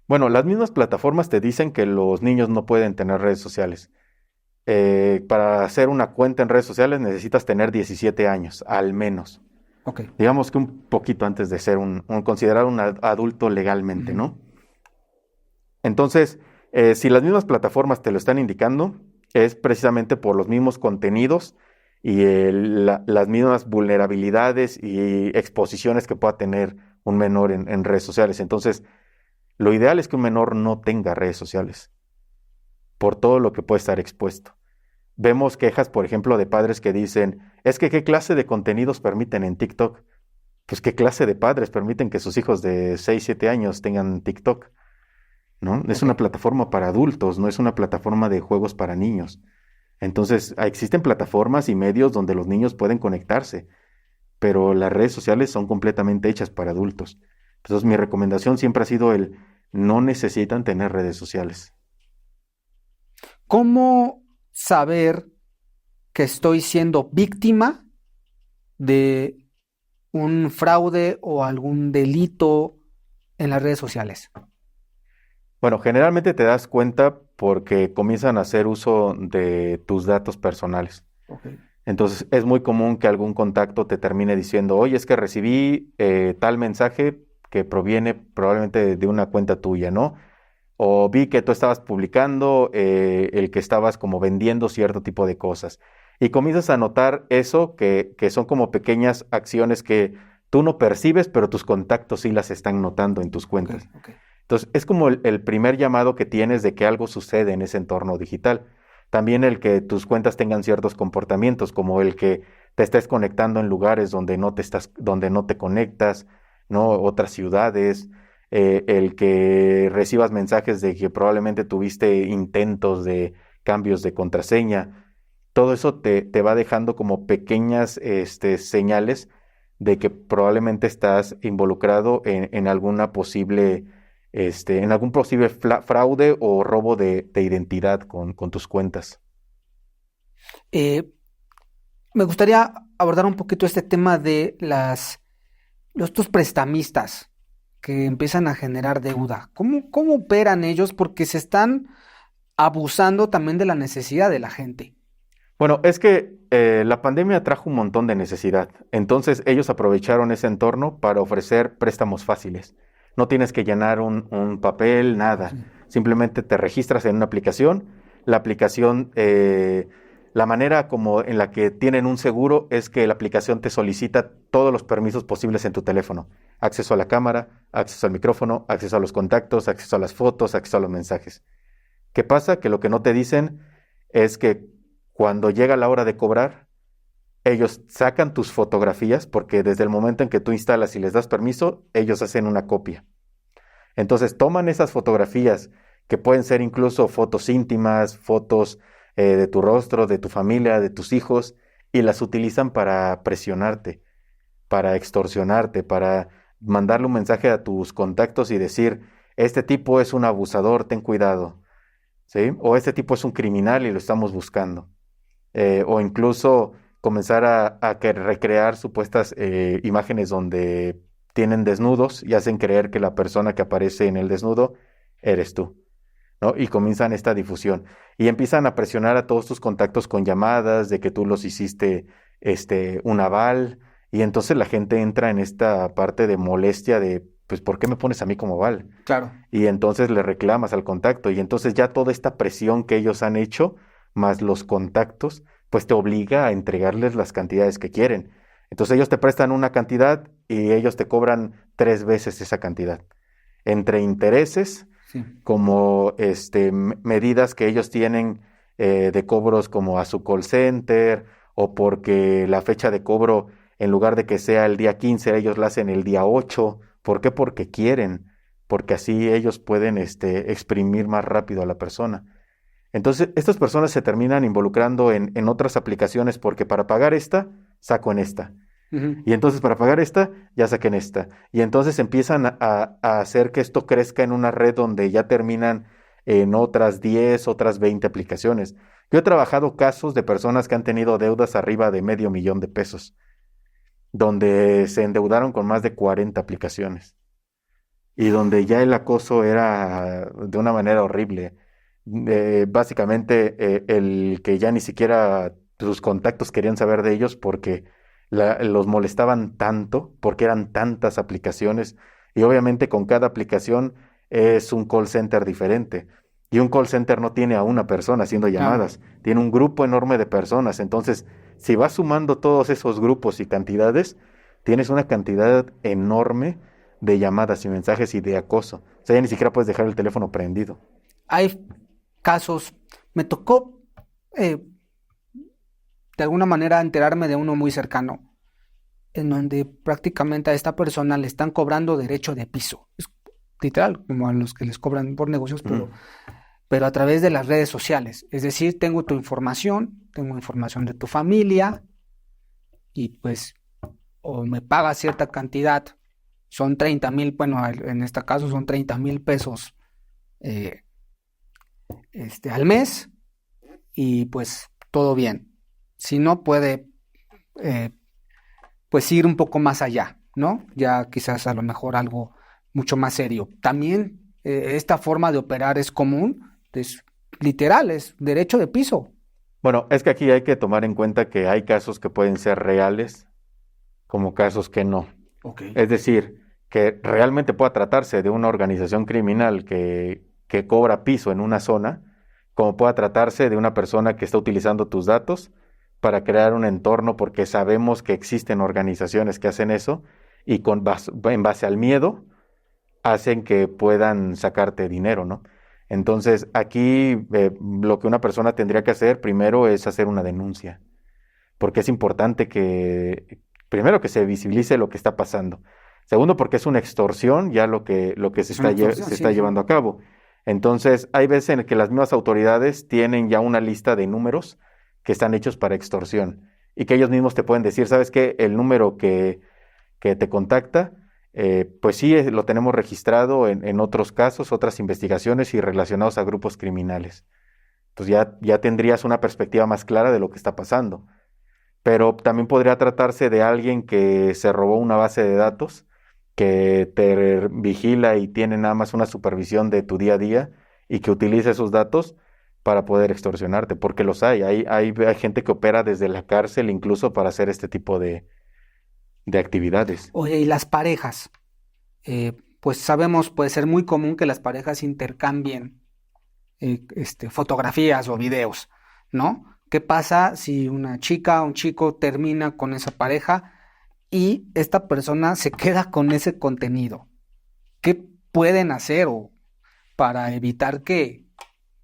[SPEAKER 2] Bueno, las mismas plataformas te dicen que los niños no pueden tener redes sociales. Para hacer una cuenta en redes sociales necesitas tener 17 años, al menos.
[SPEAKER 1] Ok.
[SPEAKER 2] Digamos que un poquito antes de ser considerado un adulto legalmente,
[SPEAKER 1] Ujú.
[SPEAKER 2] ¿no? Entonces, si las mismas plataformas te lo están indicando, es precisamente por los mismos contenidos y las mismas vulnerabilidades y exposiciones que pueda tener un menor en redes sociales. Entonces, lo ideal es que un menor no tenga redes sociales por todo lo que puede estar expuesto. Vemos quejas, por ejemplo, de padres que dicen, es que ¿qué clase de contenidos permiten en TikTok? Pues ¿qué clase de padres permiten que sus hijos de 6 7 años tengan TikTok? ¿No? Es
[SPEAKER 1] Ok.
[SPEAKER 2] una plataforma para adultos, no es una plataforma de juegos para niños. Entonces, existen plataformas y medios donde los niños pueden conectarse, pero las redes sociales son completamente hechas para adultos. Entonces, mi recomendación siempre ha sido no necesitan tener redes sociales.
[SPEAKER 1] ¿Cómo saber que estoy siendo víctima de un fraude o algún delito en las redes sociales?
[SPEAKER 2] Bueno, generalmente te das cuenta porque comienzan a hacer uso de tus datos personales.
[SPEAKER 1] Ok.
[SPEAKER 2] Entonces, es muy común que algún contacto te termine diciendo, oye, es que recibí tal mensaje que proviene probablemente de una cuenta tuya, ¿no? O vi que tú estabas publicando el que estabas como vendiendo cierto tipo de cosas. Y comienzas a notar eso, que son como pequeñas acciones que tú no percibes, pero tus contactos sí las están notando en tus
[SPEAKER 1] Ok,
[SPEAKER 2] cuentas.
[SPEAKER 1] ok.
[SPEAKER 2] Entonces, es como el primer llamado que tienes de que algo sucede en ese entorno digital. También el que tus cuentas tengan ciertos comportamientos, como el que te estés conectando en lugares donde no te conectas, ¿no? Otras ciudades, el que recibas mensajes de que probablemente tuviste intentos de cambios de contraseña. Todo eso te va dejando como pequeñas señales de que probablemente estás involucrado en alguna posible en algún posible fraude o robo de identidad con tus cuentas.
[SPEAKER 1] Eh, Me gustaría abordar un poquito este tema de estos prestamistas que empiezan a generar deuda. ¿Cómo operan ellos? Porque se están abusando también de la necesidad de la gente.
[SPEAKER 2] Bueno, es que la pandemia trajo un montón de necesidad, entonces ellos aprovecharon ese entorno para ofrecer préstamos fáciles. No tienes que llenar un papel, nada.
[SPEAKER 1] Sí.
[SPEAKER 2] Simplemente te registras en una aplicación. La aplicación, la manera como en la que tienen un seguro es que la aplicación te solicita todos los permisos posibles en tu teléfono. acceso a la cámara, acceso al micrófono, acceso a los contactos, acceso a las fotos, acceso a los mensajes. ¿Qué pasa? Que lo que no te dicen es que cuando llega la hora de cobrar, ellos sacan tus fotografías porque desde el momento en que tú instalas y les das permiso, ellos hacen una copia. Entonces toman esas fotografías que pueden ser incluso fotos íntimas, fotos de tu rostro, de tu familia, de tus hijos, y las utilizan para presionarte, para extorsionarte, para mandarle un mensaje a tus contactos y decir, este tipo es un abusador, ten cuidado, ¿sí? O este tipo es un criminal y lo estamos buscando. O incluso comenzar a recrear supuestas imágenes donde tienen desnudos y hacen creer que la persona que aparece en el desnudo eres tú, ¿no? Y comienzan esta difusión. Y empiezan a presionar a todos tus contactos con llamadas de que tú los hiciste un aval. Y entonces la gente entra en esta parte de molestia de, pues, ¿por qué me pones a mí como aval?
[SPEAKER 1] Claro.
[SPEAKER 2] Y entonces le reclamas al contacto. Y entonces ya toda esta presión que ellos han hecho, más los contactos, pues te obliga a entregarles las cantidades que quieren. Entonces ellos te prestan una cantidad y ellos te cobran 3 veces esa cantidad. Entre intereses,
[SPEAKER 1] Sí.
[SPEAKER 2] como medidas que ellos tienen de cobros como a su call center, o porque la fecha de cobro, en lugar de que sea el día 15, ellos la hacen el día 8. ¿Por qué? Porque quieren, porque así ellos pueden exprimir más rápido a la persona. Entonces, estas personas se terminan involucrando en otras aplicaciones porque para pagar esta, saco en esta.
[SPEAKER 1] Ujú.
[SPEAKER 2] Y entonces para pagar esta, ya saquen esta. Y entonces empiezan a hacer que esto crezca en una red donde ya terminan en otras 10, otras 20 aplicaciones. Yo he trabajado casos de personas que han tenido deudas arriba de $500,000, donde se endeudaron con más de 40 aplicaciones y donde ya el acoso era de una manera horrible. Básicamente, el que ya ni siquiera sus contactos querían saber de ellos porque los molestaban tanto, porque eran tantas aplicaciones, y obviamente con cada aplicación es un call center diferente. Y un call center no tiene a una persona haciendo llamadas, tiene un grupo enorme de personas. Entonces, si vas sumando todos esos grupos y cantidades, tienes una cantidad enorme de llamadas y mensajes y de acoso. O sea, ya ni siquiera puedes dejar el teléfono prendido.
[SPEAKER 1] Hay casos, me tocó de alguna manera enterarme de uno muy cercano, en donde prácticamente a esta persona le están cobrando derecho de piso. Es literal, como a los que les cobran por negocios, pero a través de las redes sociales. Es decir, tengo tu información, tengo información de tu familia, y pues o me pagas cierta cantidad, son 30,000, bueno, en este caso son 30,000 pesos al mes, y pues todo bien. Si no, puede pues ir un poco más allá, ¿no? Ya quizás a lo mejor algo mucho más serio. También esta forma de operar es común, es literal, es derecho de piso.
[SPEAKER 2] Bueno, es que aquí hay que tomar en cuenta que hay casos que pueden ser reales, como casos que no.
[SPEAKER 1] Okay.
[SPEAKER 2] Es decir, que realmente pueda tratarse de una organización criminal que cobra piso en una zona, como pueda tratarse de una persona que está utilizando tus datos para crear un entorno, porque sabemos que existen organizaciones que hacen eso y en base al miedo hacen que puedan sacarte dinero, ¿no? Entonces, aquí lo que una persona tendría que hacer primero es hacer una denuncia, porque es importante primero que se visibilice lo que está pasando. Segundo, porque es una extorsión ya lo que se está llevando a cabo. Entonces, hay veces en que las mismas autoridades tienen ya una lista de números que están hechos para extorsión y que ellos mismos te pueden decir, ¿sabes qué? El número que te contacta, pues sí, lo tenemos registrado en otros casos, otras investigaciones y relacionados a grupos criminales. Pues ya tendrías una perspectiva más clara de lo que está pasando. Pero también podría tratarse de alguien que se robó una base de datos, que te vigila y tiene nada más una supervisión de tu día a día y que utiliza esos datos para poder extorsionarte, porque los hay. Hay gente que opera desde la cárcel incluso para hacer este tipo de actividades.
[SPEAKER 1] Oye, y las parejas, pues sabemos, puede ser muy común que las parejas intercambien fotografías o videos, ¿no? ¿Qué pasa si una chica o un chico termina con esa pareja y esta persona se queda con ese contenido. ¿Qué pueden hacer para evitar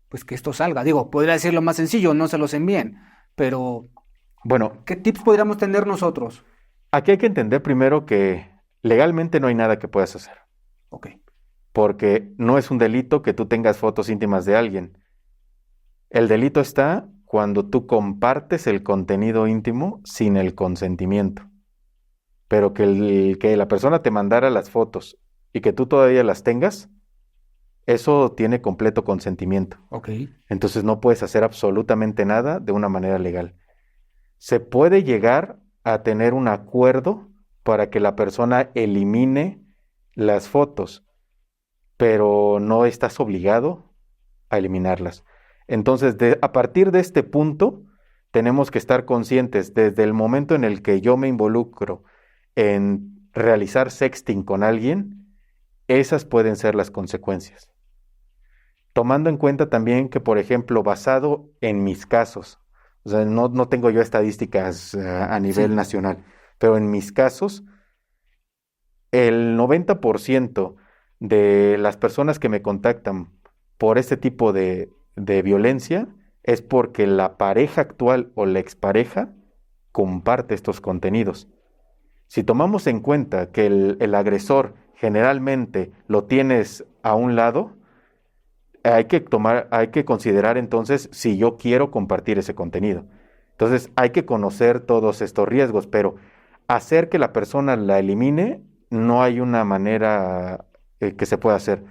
[SPEAKER 1] pues que esto salga? Digo, podría decir lo más sencillo, no se los envíen, pero
[SPEAKER 2] Bueno,
[SPEAKER 1] ¿qué tips podríamos tener nosotros?
[SPEAKER 2] aquí hay que entender primero que legalmente no hay nada que puedas hacer,
[SPEAKER 1] Ok,
[SPEAKER 2] porque no es un delito que tú tengas fotos íntimas de alguien. El delito está cuando tú compartes el contenido íntimo sin el consentimiento, pero que la persona te mandara las fotos y que tú todavía las tengas, eso tiene completo consentimiento.
[SPEAKER 1] ok.
[SPEAKER 2] Entonces no puedes hacer absolutamente nada de una manera legal. Se puede llegar a tener un acuerdo para que la persona elimine las fotos, pero no estás obligado a eliminarlas. Entonces, a partir de este punto, tenemos que estar conscientes desde el momento en el que yo me involucro en realizar sexting con alguien, esas pueden ser las consecuencias. Tomando en cuenta también que, por ejemplo, basado en mis casos, o sea, no tengo yo estadísticas a nivel
[SPEAKER 1] Sí.
[SPEAKER 2] nacional, pero en mis casos, el 90% de las personas que me contactan por este tipo de violencia es porque la pareja actual o la expareja comparte estos contenidos. Si tomamos en cuenta que el agresor generalmente lo tienes a un lado, hay que considerar entonces si yo quiero compartir ese contenido. Entonces hay que conocer todos estos riesgos, pero hacer que la persona la elimine, no hay una manera que se pueda hacer.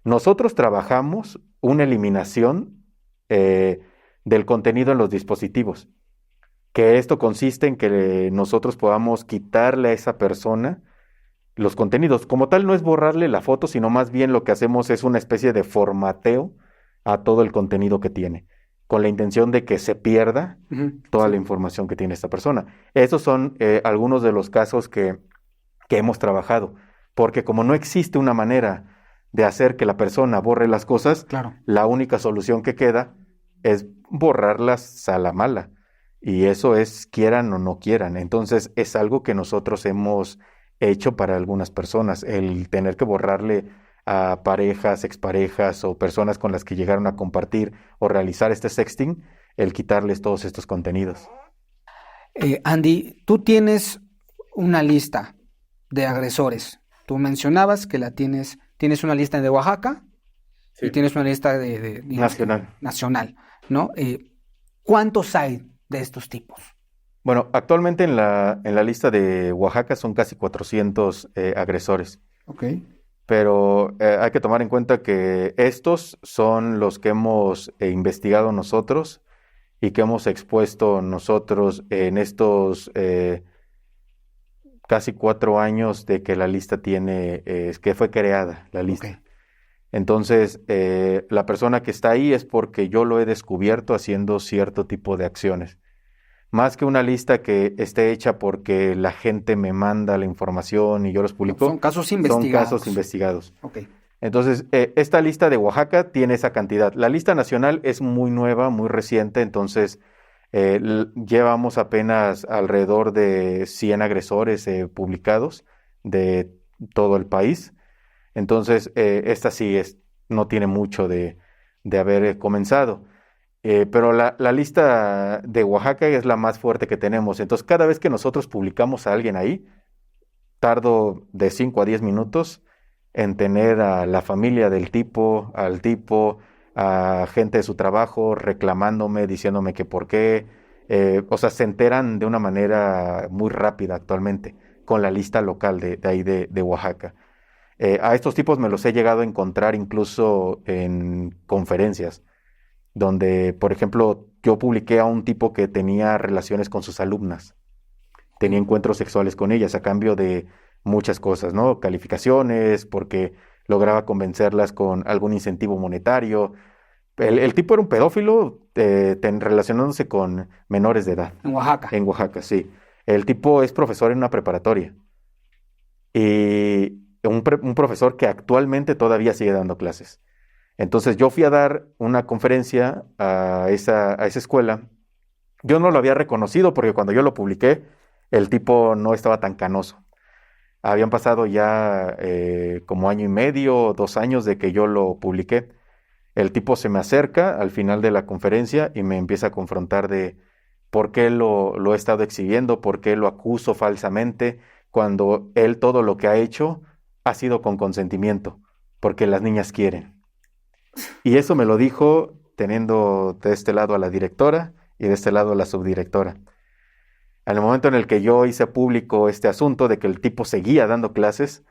[SPEAKER 2] Nosotros trabajamos una eliminación eh, del contenido en los dispositivos, que esto consiste en que nosotros podamos quitarle a esa persona los contenidos. Como tal, no es borrarle la foto, sino más bien lo que hacemos es una especie de formateo a todo el contenido que tiene, con la intención de que se pierda
[SPEAKER 1] Ujú,
[SPEAKER 2] toda
[SPEAKER 1] sí.
[SPEAKER 2] la información que tiene esta persona. Esos son algunos de los casos que hemos trabajado, porque como no existe una manera de hacer que la persona borre las cosas,
[SPEAKER 1] Claro.
[SPEAKER 2] la única solución que queda es borrarlas a la mala. Y eso es quieran o no quieran. Entonces es algo que nosotros hemos hecho para algunas personas, el tener que borrarle a parejas, exparejas o personas con las que llegaron a compartir o realizar este sexting, el quitarles todos estos contenidos.
[SPEAKER 1] Andy, tú tienes una lista de agresores. Tú mencionabas que tienes una lista de Oaxaca y
[SPEAKER 2] Sí.
[SPEAKER 1] tienes una lista digamos que
[SPEAKER 2] Nacional.
[SPEAKER 1] nacional, ¿no? ¿Cuántos hay de estos tipos?
[SPEAKER 2] Bueno, actualmente en la lista de Oaxaca son casi 400 agresores,
[SPEAKER 1] Ok.
[SPEAKER 2] pero hay que tomar en cuenta que estos son los que hemos investigado nosotros y que hemos expuesto nosotros en estos casi 4 años de que la lista tiene, que fue creada la
[SPEAKER 1] Ok.
[SPEAKER 2] lista. Entonces, la persona que está ahí es porque yo lo he descubierto haciendo cierto tipo de acciones. Más que una lista que esté hecha porque la gente me manda la información y yo los
[SPEAKER 1] Son
[SPEAKER 2] publico,
[SPEAKER 1] casos
[SPEAKER 2] son casos
[SPEAKER 1] investigados.
[SPEAKER 2] investigados.
[SPEAKER 1] Ok.
[SPEAKER 2] Entonces, esta lista de Oaxaca tiene esa cantidad. La lista nacional es muy nueva, muy reciente, entonces llevamos apenas alrededor de 100 agresores publicados de todo el país. Entonces, esta sí no tiene mucho de haber comenzado. Pero la lista de Oaxaca es la más fuerte que tenemos. Entonces, cada vez que nosotros publicamos a alguien ahí, tardo de 5 a 10 minutos en tener a la familia del tipo, al tipo, a gente de su trabajo reclamándome, diciéndome que por qué. O sea, se enteran de una manera muy rápida actualmente con la lista local de ahí de Oaxaca. A estos tipos me los he llegado a encontrar incluso en conferencias donde, por ejemplo, yo publiqué a un tipo que tenía relaciones con sus alumnas, tenía
[SPEAKER 1] Ok.
[SPEAKER 2] encuentros sexuales con ellas a cambio de muchas cosas, ¿no? Calificaciones, porque lograba convencerlas con algún incentivo monetario. El tipo era un pedófilo relacionándose con menores de edad,
[SPEAKER 1] En Oaxaca.
[SPEAKER 2] en Oaxaca, sí. El tipo es profesor en una preparatoria y un profesor que actualmente todavía sigue dando clases. Entonces yo fui a dar una conferencia a esa escuela. Yo no lo había reconocido porque cuando yo lo publiqué, el tipo no estaba tan canoso. Habían pasado ya como año y medio, 2 años de que yo lo publiqué. El tipo se me acerca al final de la conferencia y me empieza a confrontar de por qué lo he estado exhibiendo, por qué lo acuso falsamente, cuando él todo lo que ha hecho ha sido con consentimiento, porque las niñas quieren. Y eso me lo dijo teniendo de este lado a la directora y de este lado a la subdirectora. En el momento en el que yo hice público este asunto de que el tipo seguía dando clases,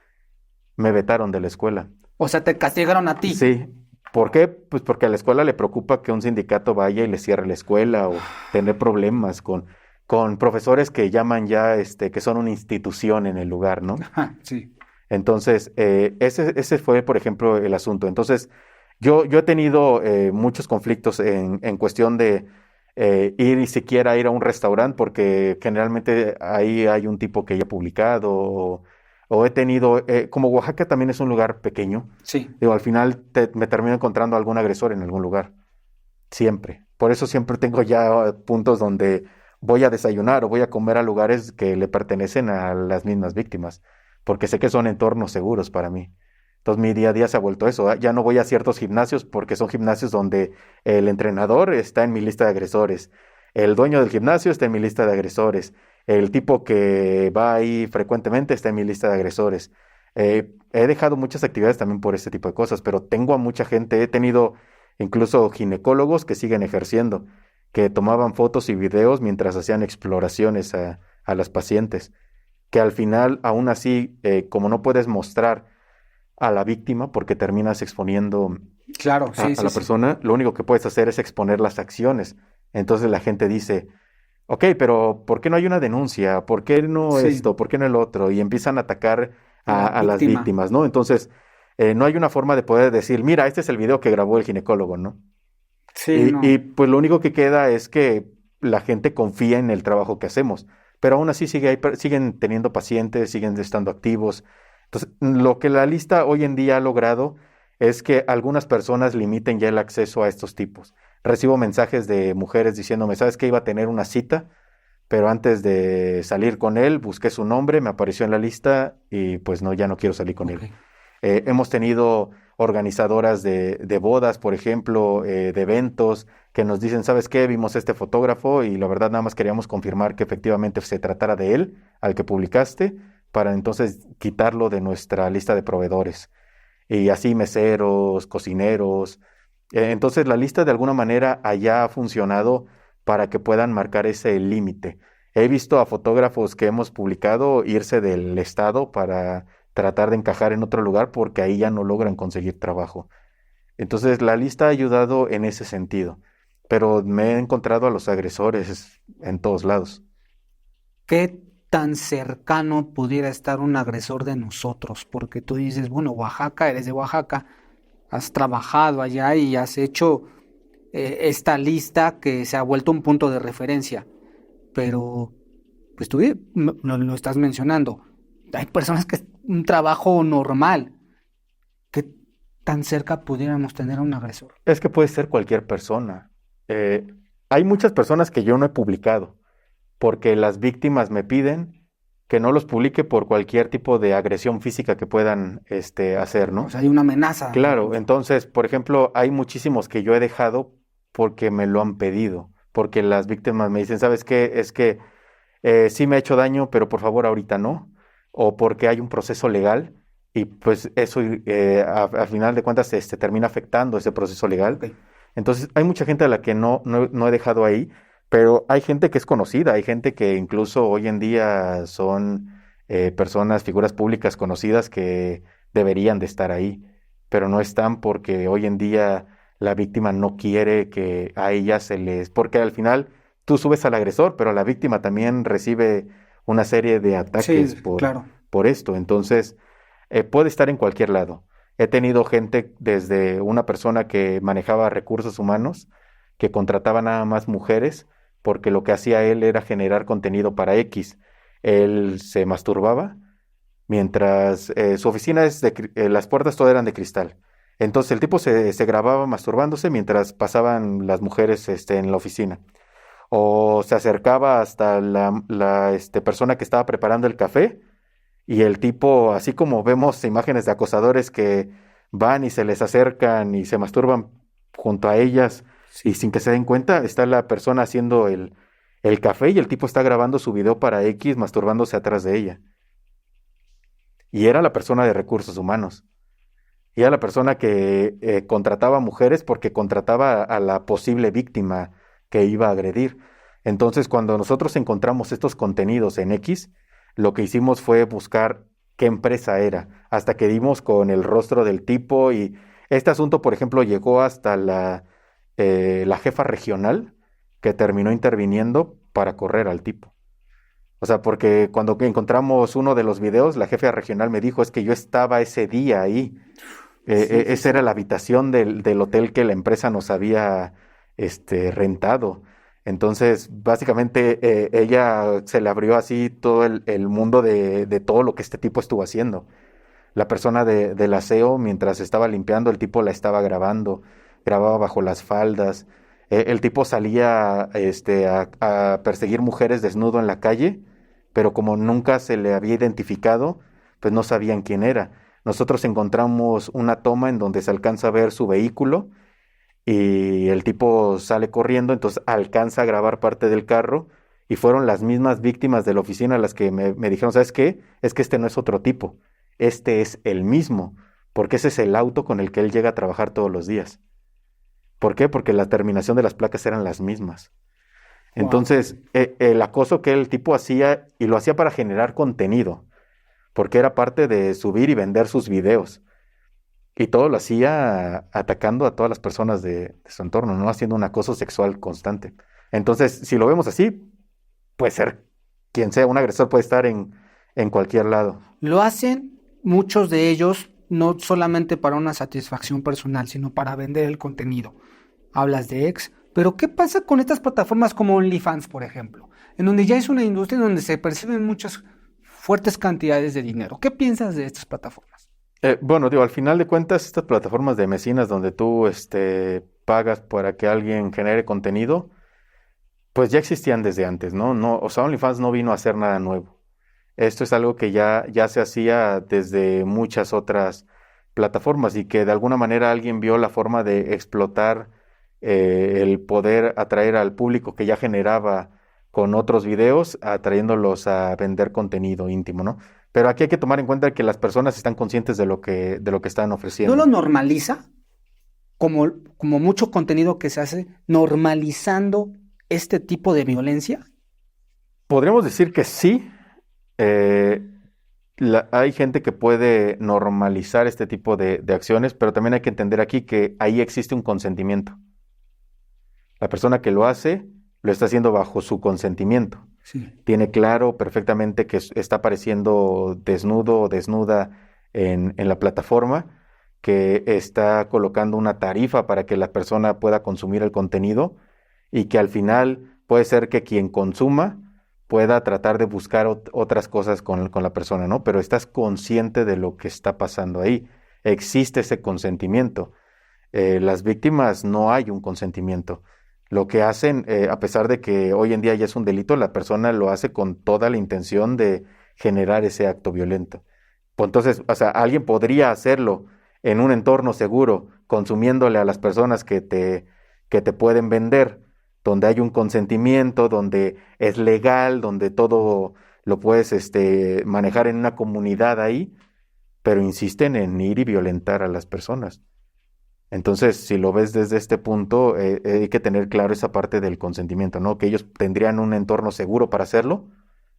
[SPEAKER 2] me vetaron de la escuela.
[SPEAKER 1] O sea, te castigaron a ti.
[SPEAKER 2] Sí. ¿Por qué? Pues porque a la escuela le preocupa que un sindicato vaya y le cierre la escuela o tener problemas con profesores que llaman ya, que son una institución en el lugar, ¿no?
[SPEAKER 1] Ajá, sí.
[SPEAKER 2] Entonces, ese fue, por ejemplo, el asunto. Entonces, yo he tenido muchos conflictos en cuestión de ir y siquiera ir a un restaurante, porque generalmente ahí hay un tipo que ya ha publicado, o he tenido, como Oaxaca también es un lugar pequeño,
[SPEAKER 1] Sí.
[SPEAKER 2] digo, al final me termino encontrando algún agresor en algún lugar, siempre. Por eso siempre tengo ya puntos donde voy a desayunar o voy a comer a lugares que le pertenecen a las mismas víctimas, porque sé que son entornos seguros para mí. Entonces mi día a día se ha vuelto eso. Ya no voy a ciertos gimnasios porque son gimnasios donde el entrenador está en mi lista de agresores, el dueño del gimnasio está en mi lista de agresores, el tipo que va ahí frecuentemente está en mi lista de agresores. He dejado muchas actividades también por este tipo de cosas, pero tengo a mucha gente, he tenido incluso ginecólogos que siguen ejerciendo, que tomaban fotos y videos mientras hacían exploraciones a las pacientes, que al final, aún así, como no puedes mostrar a la víctima porque terminas exponiendo
[SPEAKER 1] Claro,
[SPEAKER 2] a,
[SPEAKER 1] sí,
[SPEAKER 2] a
[SPEAKER 1] sí,
[SPEAKER 2] la
[SPEAKER 1] sí.
[SPEAKER 2] persona, lo único que puedes hacer es exponer las acciones. Entonces la gente dice, ok, pero ¿por qué no hay una denuncia? ¿Por qué no
[SPEAKER 1] Sí,
[SPEAKER 2] esto? ¿Por qué no el otro? Y empiezan a atacar
[SPEAKER 1] a la
[SPEAKER 2] a las
[SPEAKER 1] víctima.
[SPEAKER 2] víctimas, ¿no? Entonces, no hay una forma de poder decir, mira, este es el video que grabó el ginecólogo, ¿no?
[SPEAKER 1] Sí,
[SPEAKER 2] Y
[SPEAKER 1] no.
[SPEAKER 2] pues lo único que queda es que la gente confía en el trabajo que hacemos, pero aún así siguen teniendo pacientes, siguen estando activos. Entonces, lo que la lista hoy en día ha logrado es que algunas personas limiten ya el acceso a estos tipos. Recibo mensajes de mujeres diciéndome, ¿sabes qué? Iba a tener una cita, pero antes de salir con él busqué su nombre, me apareció en la lista y pues no, ya no quiero salir con
[SPEAKER 1] Ok.
[SPEAKER 2] él. Hemos tenido organizadoras de bodas, por ejemplo, de eventos, que nos dicen, ¿sabes qué? Vimos este fotógrafo y la verdad nada más queríamos confirmar que efectivamente se tratara de él, al que publicaste, para entonces quitarlo de nuestra lista de proveedores. Y así meseros, cocineros. Entonces la lista de alguna manera allá ha funcionado para que puedan marcar ese límite. He visto a fotógrafos que hemos publicado irse del estado para tratar de encajar en otro lugar porque ahí ya no logran conseguir trabajo. Entonces la lista ha ayudado en ese sentido, pero me he encontrado a los agresores en todos lados.
[SPEAKER 1] ¿Qué tan cercano pudiera estar un agresor de nosotros? Porque tú dices, bueno, Oaxaca, eres de Oaxaca, has trabajado allá y has hecho esta lista que se ha vuelto un punto de referencia. Pero, pues tú lo estás mencionando. Hay personas que es un trabajo normal. ¿Qué tan cerca pudiéramos tener a un agresor?
[SPEAKER 2] Es que puede ser cualquier persona. Eh, Hay muchas personas que yo no he publicado porque las víctimas me piden que no los publique por cualquier tipo de agresión física que puedan hacer,
[SPEAKER 1] O
[SPEAKER 2] ¿no?
[SPEAKER 1] sea, hay una amenaza
[SPEAKER 2] Claro,
[SPEAKER 1] incluso.
[SPEAKER 2] entonces, por ejemplo, hay muchísimos que yo he dejado porque me lo han pedido, porque las víctimas me dicen, ¿sabes qué? Es que sí me ha hecho daño, pero por favor ahorita no, o porque hay un proceso legal y pues eso a final de cuentas termina afectando ese proceso legal.
[SPEAKER 1] Ok.
[SPEAKER 2] Entonces, hay mucha gente a la que no he dejado ahí, pero hay gente que es conocida, hay gente que incluso hoy en día son personas, figuras públicas conocidas que deberían de estar ahí, pero no están porque hoy en día la víctima no quiere que a ella porque al final tú subes al agresor, pero la víctima también recibe una serie de
[SPEAKER 1] Sí,
[SPEAKER 2] ataques
[SPEAKER 1] claro.
[SPEAKER 2] por esto. Entonces, puede estar en cualquier lado. He tenido gente desde una persona que manejaba recursos humanos, que contrataba nada más mujeres, porque lo que hacía él era generar contenido para X. Él se masturbaba, mientras su oficina las puertas todas eran de cristal. Entonces el tipo se grababa masturbándose mientras pasaban las mujeres en la oficina. o se acercaba hasta la persona que estaba preparando el café y el tipo, así como vemos imágenes de acosadores que van y se les acercan y se masturban junto a ellas y
[SPEAKER 1] Sí.
[SPEAKER 2] sin que se den cuenta, está la persona haciendo el café y el tipo está grabando su video para X masturbándose atrás de ella. Y era la persona de recursos humanos. Y era la persona que contrataba mujeres porque contrataba a la posible víctima que iba a agredir. Entonces, cuando nosotros encontramos estos contenidos en X, lo que hicimos fue buscar qué empresa era, hasta que dimos con el rostro del tipo y este asunto, por ejemplo, llegó hasta la jefa regional que terminó interviniendo para correr al tipo. O sea, porque cuando encontramos uno de los videos, la jefa regional me dijo, es que yo estaba ese día ahí.
[SPEAKER 1] Sí, sí,
[SPEAKER 2] Esa era
[SPEAKER 1] sí.
[SPEAKER 2] la habitación del hotel que la empresa nos había rentado. Entonces, básicamente, ella se le abrió así todo el mundo de todo lo que este tipo estuvo haciendo. La persona del aseo, mientras estaba limpiando, el tipo la estaba grabando, grababa bajo las faldas. El tipo salía a perseguir mujeres desnudo en la calle, pero como nunca se le había identificado, pues no sabían quién era. Nosotros encontramos una toma en donde se alcanza a ver su vehículo y el tipo sale corriendo, entonces alcanza a grabar parte del carro y fueron las mismas víctimas de la oficina las que me dijeron, ¿sabes qué? Es que este no es otro tipo, este es el mismo, porque ese es el auto con el que él llega a trabajar todos los días. ¿Por qué? Porque la terminación de las placas eran las mismas.
[SPEAKER 1] Wow.
[SPEAKER 2] Entonces, el acoso que el tipo hacía, y lo hacía para generar contenido, porque era parte de subir y vender sus videos. Y todo lo hacía atacando a todas las personas de su entorno, ¿no? Haciendo un acoso sexual constante. Entonces, si lo vemos así, puede ser quien sea, un agresor puede estar en cualquier lado.
[SPEAKER 1] Lo hacen muchos de ellos no solamente para una satisfacción personal, sino para vender el contenido. Hablas de ex, pero ¿qué pasa con estas plataformas como OnlyFans, por ejemplo? En donde ya es una industria en donde se perciben muchas fuertes cantidades de dinero. ¿Qué piensas de estas plataformas?
[SPEAKER 2] Bueno, digo, al final de cuentas, estas plataformas de mecenas donde tú pagas para que alguien genere contenido, pues ya existían desde antes, ¿no? No, o sea, OnlyFans no vino a hacer nada nuevo. Esto es algo que ya se hacía desde muchas otras plataformas y que de alguna manera alguien vio la forma de explotar el poder atraer al público que ya generaba con otros videos, atrayéndolos a vender contenido íntimo, ¿no? Pero aquí hay que tomar en cuenta que las personas están conscientes de lo que están
[SPEAKER 1] ¿No lo
[SPEAKER 2] ofreciendo.
[SPEAKER 1] normaliza como mucho contenido que se hace normalizando este tipo de violencia?
[SPEAKER 2] Podríamos decir que sí. eh, hay gente que puede normalizar este tipo de acciones, pero también hay que entender aquí que ahí existe un consentimiento. La persona que lo hace lo está haciendo bajo su consentimiento.
[SPEAKER 1] Sí.
[SPEAKER 2] Tiene claro perfectamente que está apareciendo desnudo o desnuda en la plataforma, que está colocando una tarifa para que la persona pueda consumir el contenido y que al final puede ser que quien consuma pueda tratar de buscar otras cosas con la persona, ¿no? Pero estás consciente de lo que está pasando ahí. Existe ese consentimiento. Las víctimas no hay un consentimiento. Lo que hacen, a pesar de que hoy en día ya es un delito, la persona lo hace con toda la intención de generar ese acto violento. Pues entonces, o sea, alguien podría hacerlo en un entorno seguro, consumiéndole a las personas que te pueden vender, donde hay un consentimiento, donde es legal, donde todo lo puedes manejar en una comunidad ahí, pero insisten en ir y violentar a las personas. Entonces, si lo ves desde este punto, hay que tener claro esa parte del consentimiento, ¿no? Que ellos tendrían un entorno seguro para hacerlo,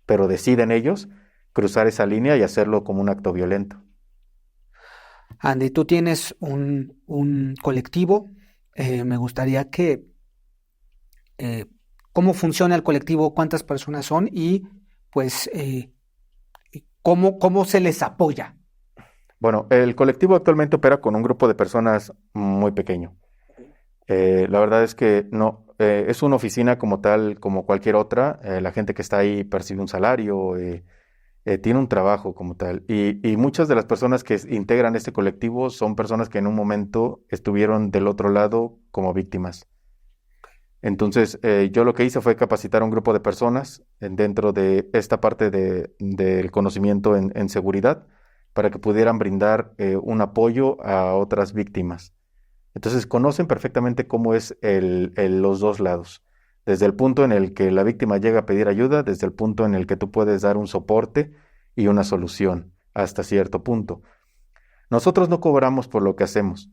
[SPEAKER 2] pero deciden ellos cruzar esa línea y hacerlo como un acto violento.
[SPEAKER 1] Andy, tú tienes un colectivo. Me gustaría que, eh, cómo funciona el colectivo, cuántas personas son y pues cómo se les apoya.
[SPEAKER 2] Bueno, el colectivo actualmente opera con un grupo de personas muy pequeño. La verdad es que no, es una oficina como tal, como cualquier otra. La gente que está ahí percibe un salario, tiene un trabajo como tal. Y muchas de las personas que integran este colectivo son personas que en un momento estuvieron del otro lado como víctimas. Entonces, yo lo que hice fue capacitar a un grupo de personas dentro de esta parte del conocimiento en seguridad para que pudieran brindar un apoyo a otras víctimas. Entonces, conocen perfectamente cómo es los dos lados. Desde el punto en el que la víctima llega a pedir ayuda, desde el punto en el que tú puedes dar un soporte y una solución hasta cierto punto. Nosotros no cobramos por lo que hacemos.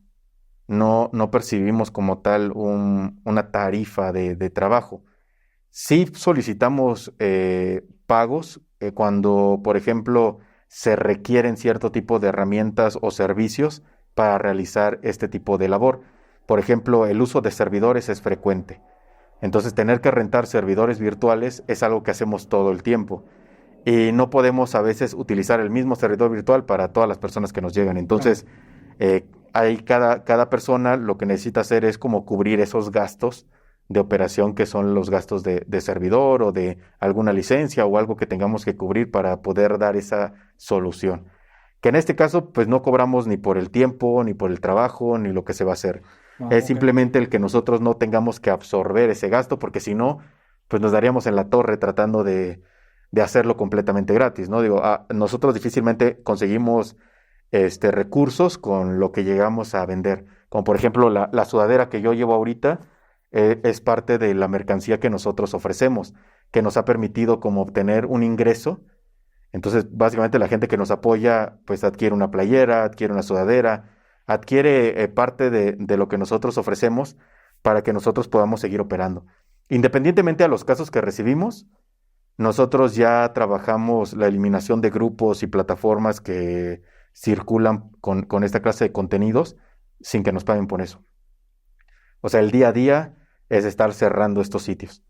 [SPEAKER 2] No percibimos como tal una tarifa de trabajo. Sí solicitamos pagos cuando, por ejemplo, se requieren cierto tipo de herramientas o servicios para realizar este tipo de labor. Por ejemplo, el uso de servidores es frecuente. Entonces, tener que rentar servidores virtuales es algo que hacemos todo el tiempo. Y no podemos a veces utilizar el mismo servidor virtual para todas las personas que nos llegan. Entonces, cada persona lo que necesita hacer es como cubrir esos gastos de operación que son los gastos de servidor o de alguna licencia o algo que tengamos que cubrir para poder dar esa solución. Que en este caso, pues no cobramos ni por el tiempo, ni por el trabajo, ni lo que se va a hacer. Es simplemente el que nosotros no tengamos que absorber ese gasto, porque si no, pues nos daríamos en la torre tratando de hacerlo completamente gratis, ¿no? Digo, nosotros difícilmente conseguimos recursos con lo que llegamos a vender. Como por ejemplo la sudadera que yo llevo ahorita es parte de la mercancía que nosotros ofrecemos, que nos ha permitido como obtener un ingreso. Entonces, básicamente la gente que nos apoya, pues adquiere una playera, adquiere una sudadera, adquiere parte de lo que nosotros ofrecemos para que nosotros podamos seguir operando. Independientemente a los casos que recibimos, nosotros ya trabajamos la eliminación de grupos y plataformas que circulan con esta clase de contenidos sin que nos paguen por eso. O sea, el día a día es estar cerrando estos sitios.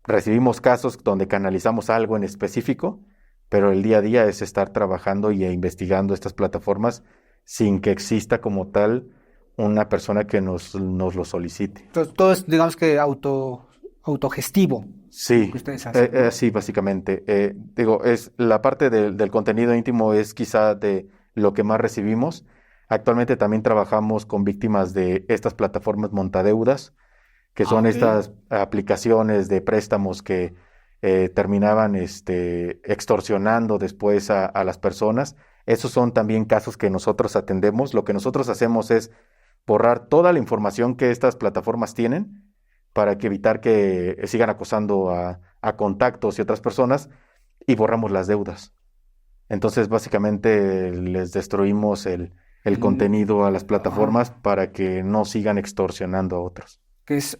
[SPEAKER 2] Recibimos casos donde canalizamos algo en específico, pero el día a día es estar trabajando e investigando estas plataformas sin que exista como tal una persona que nos lo solicite.
[SPEAKER 1] Entonces, todo es, digamos que autogestivo,
[SPEAKER 2] Sí,
[SPEAKER 1] lo que ustedes hacen, ¿no?
[SPEAKER 2] sí, básicamente. Digo, es la parte del contenido íntimo es quizá de lo que más recibimos. Actualmente también trabajamos con víctimas de estas plataformas montadeudas, que son
[SPEAKER 1] Ok.
[SPEAKER 2] estas aplicaciones de préstamos que terminaban extorsionando después a las personas. Esos son también casos que nosotros atendemos. Lo que nosotros hacemos es borrar toda la información que estas plataformas tienen para evitar que sigan acosando a contactos y otras personas y borramos las deudas. Entonces, básicamente les destruimos el
[SPEAKER 1] Mm,
[SPEAKER 2] contenido a las
[SPEAKER 1] ajá.
[SPEAKER 2] plataformas para que no sigan extorsionando a otros.
[SPEAKER 1] Que es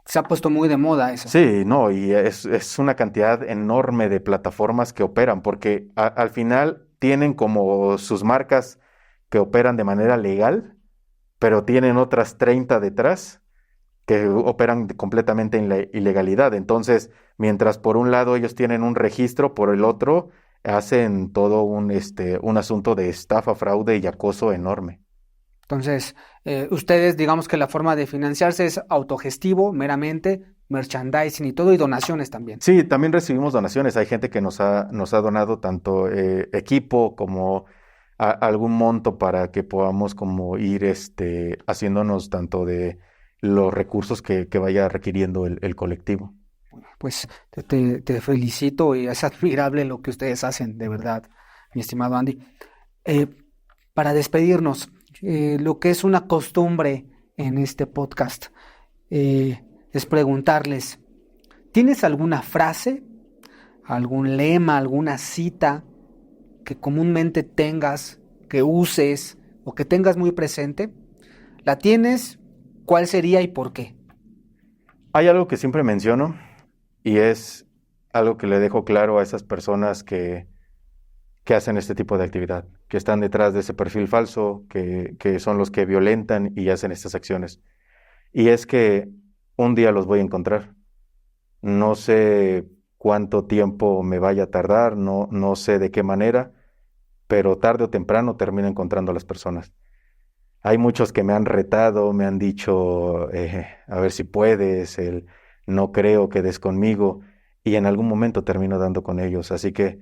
[SPEAKER 1] se ha puesto muy de moda eso.
[SPEAKER 2] Sí, no, y es una cantidad enorme de plataformas que operan, porque al final tienen como sus marcas que operan de manera legal, pero tienen otras 30 detrás que operan completamente en la ilegalidad. Entonces, mientras por un lado ellos tienen un registro, por el otro hacen todo un asunto de estafa, fraude y acoso enorme.
[SPEAKER 1] Entonces, ustedes, digamos que la forma de financiarse es autogestivo, meramente, merchandising y todo, y donaciones también.
[SPEAKER 2] Sí, también recibimos donaciones. Hay gente que nos ha donado tanto equipo como algún monto para que podamos como ir haciéndonos tanto de los recursos que vaya requiriendo el colectivo.
[SPEAKER 1] Pues te felicito y es admirable lo que ustedes hacen, de verdad, mi estimado Andy. Eh, para despedirnos, lo que es una costumbre en este podcast es preguntarles, ¿tienes alguna frase, algún lema, alguna cita que comúnmente tengas, que uses o que tengas muy presente? ¿La tienes? ¿Cuál sería y por qué?
[SPEAKER 2] Hay algo que siempre menciono y es algo que le dejo claro a esas personas que hacen este tipo de actividad, que están detrás de ese perfil falso, que son los que violentan y hacen estas acciones. Y es que un día los voy a encontrar. No sé cuánto tiempo me vaya a tardar, no sé de qué manera, pero tarde o temprano termino encontrando a las personas. Hay muchos que me han retado, me han dicho, a ver si puedes, el no creo que des conmigo, y en algún momento termino dando con ellos. Así que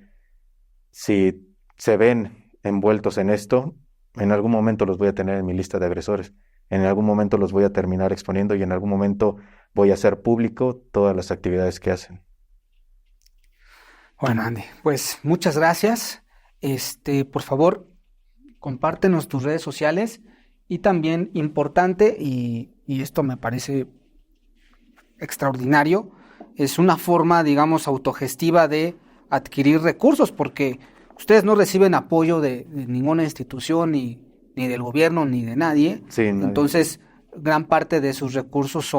[SPEAKER 2] si se ven envueltos en esto, en algún momento los voy a tener en mi lista de agresores. En algún momento los voy a terminar exponiendo y en algún momento voy a hacer público todas las actividades que hacen.
[SPEAKER 1] Bueno, Andy, pues muchas gracias. Por favor, compártenos tus redes sociales y también importante, y esto me parece extraordinario, es una forma, digamos, autogestiva de adquirir recursos, porque ustedes no reciben apoyo de ninguna institución, ni del gobierno, ni de nadie.
[SPEAKER 2] Sí,
[SPEAKER 1] Entonces, gran parte de sus recursos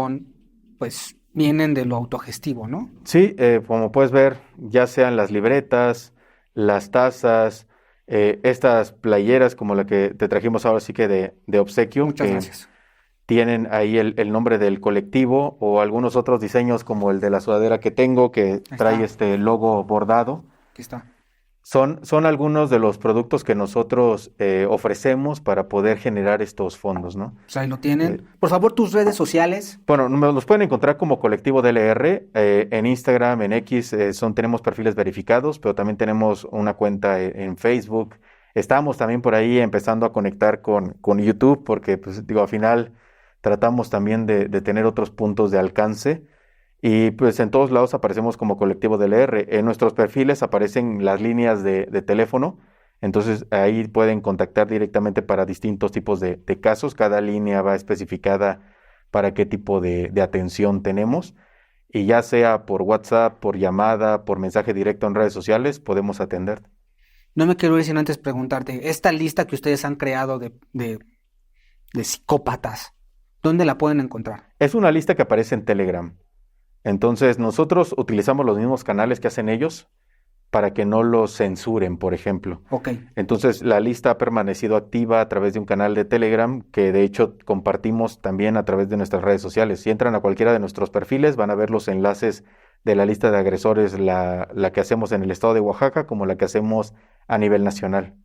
[SPEAKER 1] pues, vienen de lo autogestivo, ¿no?
[SPEAKER 2] Sí, como puedes ver, ya sean las libretas, las tazas, estas playeras como la que te trajimos ahora sí que de obsequio.
[SPEAKER 1] Muchas gracias.
[SPEAKER 2] Tienen ahí el nombre del colectivo, o algunos otros diseños como el de la sudadera que tengo, que trae este logo bordado.
[SPEAKER 1] Aquí está.
[SPEAKER 2] Son algunos de los productos que nosotros ofrecemos para poder generar estos fondos, ¿no?
[SPEAKER 1] Pues ahí lo tienen. Por favor, tus redes sociales.
[SPEAKER 2] Bueno, nos pueden encontrar como Colectivo DLR en Instagram, en X, tenemos perfiles verificados, pero también tenemos una cuenta en Facebook. Estamos también por ahí empezando a conectar con YouTube, porque, pues, digo, al final tratamos también de tener otros puntos de alcance. Y pues en todos lados aparecemos como Colectivo DLR. En nuestros perfiles aparecen las líneas de teléfono, entonces ahí pueden contactar directamente para distintos tipos de casos. Cada línea va especificada para qué tipo de atención tenemos, y ya sea por WhatsApp, por llamada, por mensaje directo en redes sociales, podemos atender.
[SPEAKER 1] No me quiero ir sin antes preguntarte, esta lista que ustedes han creado de psicópatas, ¿dónde la pueden encontrar?
[SPEAKER 2] Es una lista que aparece en Telegram. Entonces, nosotros utilizamos los mismos canales que hacen ellos para que no los censuren, por ejemplo.
[SPEAKER 1] Ok.
[SPEAKER 2] Entonces, la lista ha permanecido activa a través de un canal de Telegram que, de hecho, compartimos también a través de nuestras redes sociales. Si entran a cualquiera de nuestros perfiles, van a ver los enlaces de la lista de agresores, la que hacemos en el estado de Oaxaca, como la que hacemos a nivel nacional.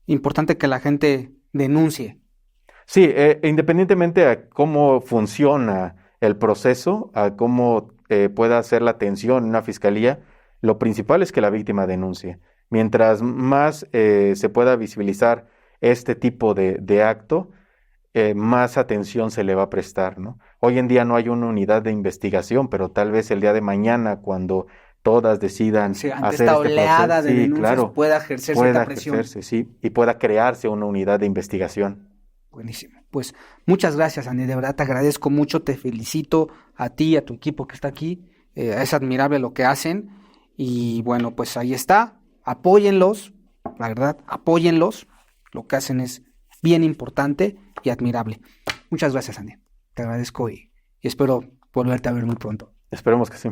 [SPEAKER 1] Importante que la gente denuncie.
[SPEAKER 2] Sí, independientemente a cómo funciona el proceso, a cómo pueda hacer la atención en una fiscalía, lo principal es que la víctima denuncie. Mientras más se pueda visibilizar este tipo de acto, más atención se le va a prestar, ¿no? Hoy en día no hay una unidad de investigación, pero tal vez el día de mañana, cuando todas decidan
[SPEAKER 1] ante
[SPEAKER 2] hacer
[SPEAKER 1] esta
[SPEAKER 2] este
[SPEAKER 1] oleada
[SPEAKER 2] proceso,
[SPEAKER 1] de denuncias,
[SPEAKER 2] claro,
[SPEAKER 1] pueda ejercerse esta presión.
[SPEAKER 2] sí, y pueda crearse una unidad de investigación.
[SPEAKER 1] Buenísimo. Pues muchas gracias, Andy. De verdad te agradezco mucho, te felicito a ti, a tu equipo que está aquí. Es admirable lo que hacen. Y bueno, pues ahí está. Apóyenlos, la verdad, apóyenlos. Lo que hacen es bien importante y admirable. Muchas gracias, Andy. Te agradezco y espero volverte a ver muy pronto.
[SPEAKER 2] Esperemos que sí.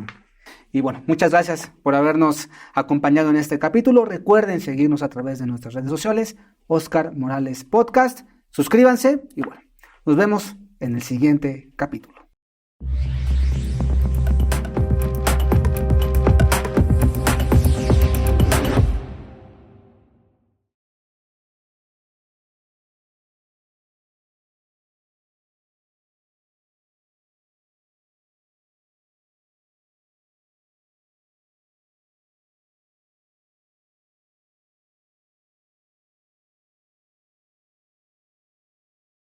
[SPEAKER 1] Y bueno, muchas gracias por habernos acompañado en este capítulo. Recuerden seguirnos a través de nuestras redes sociales, Oscar Morales Podcast. Suscríbanse y bueno, nos vemos en el siguiente capítulo.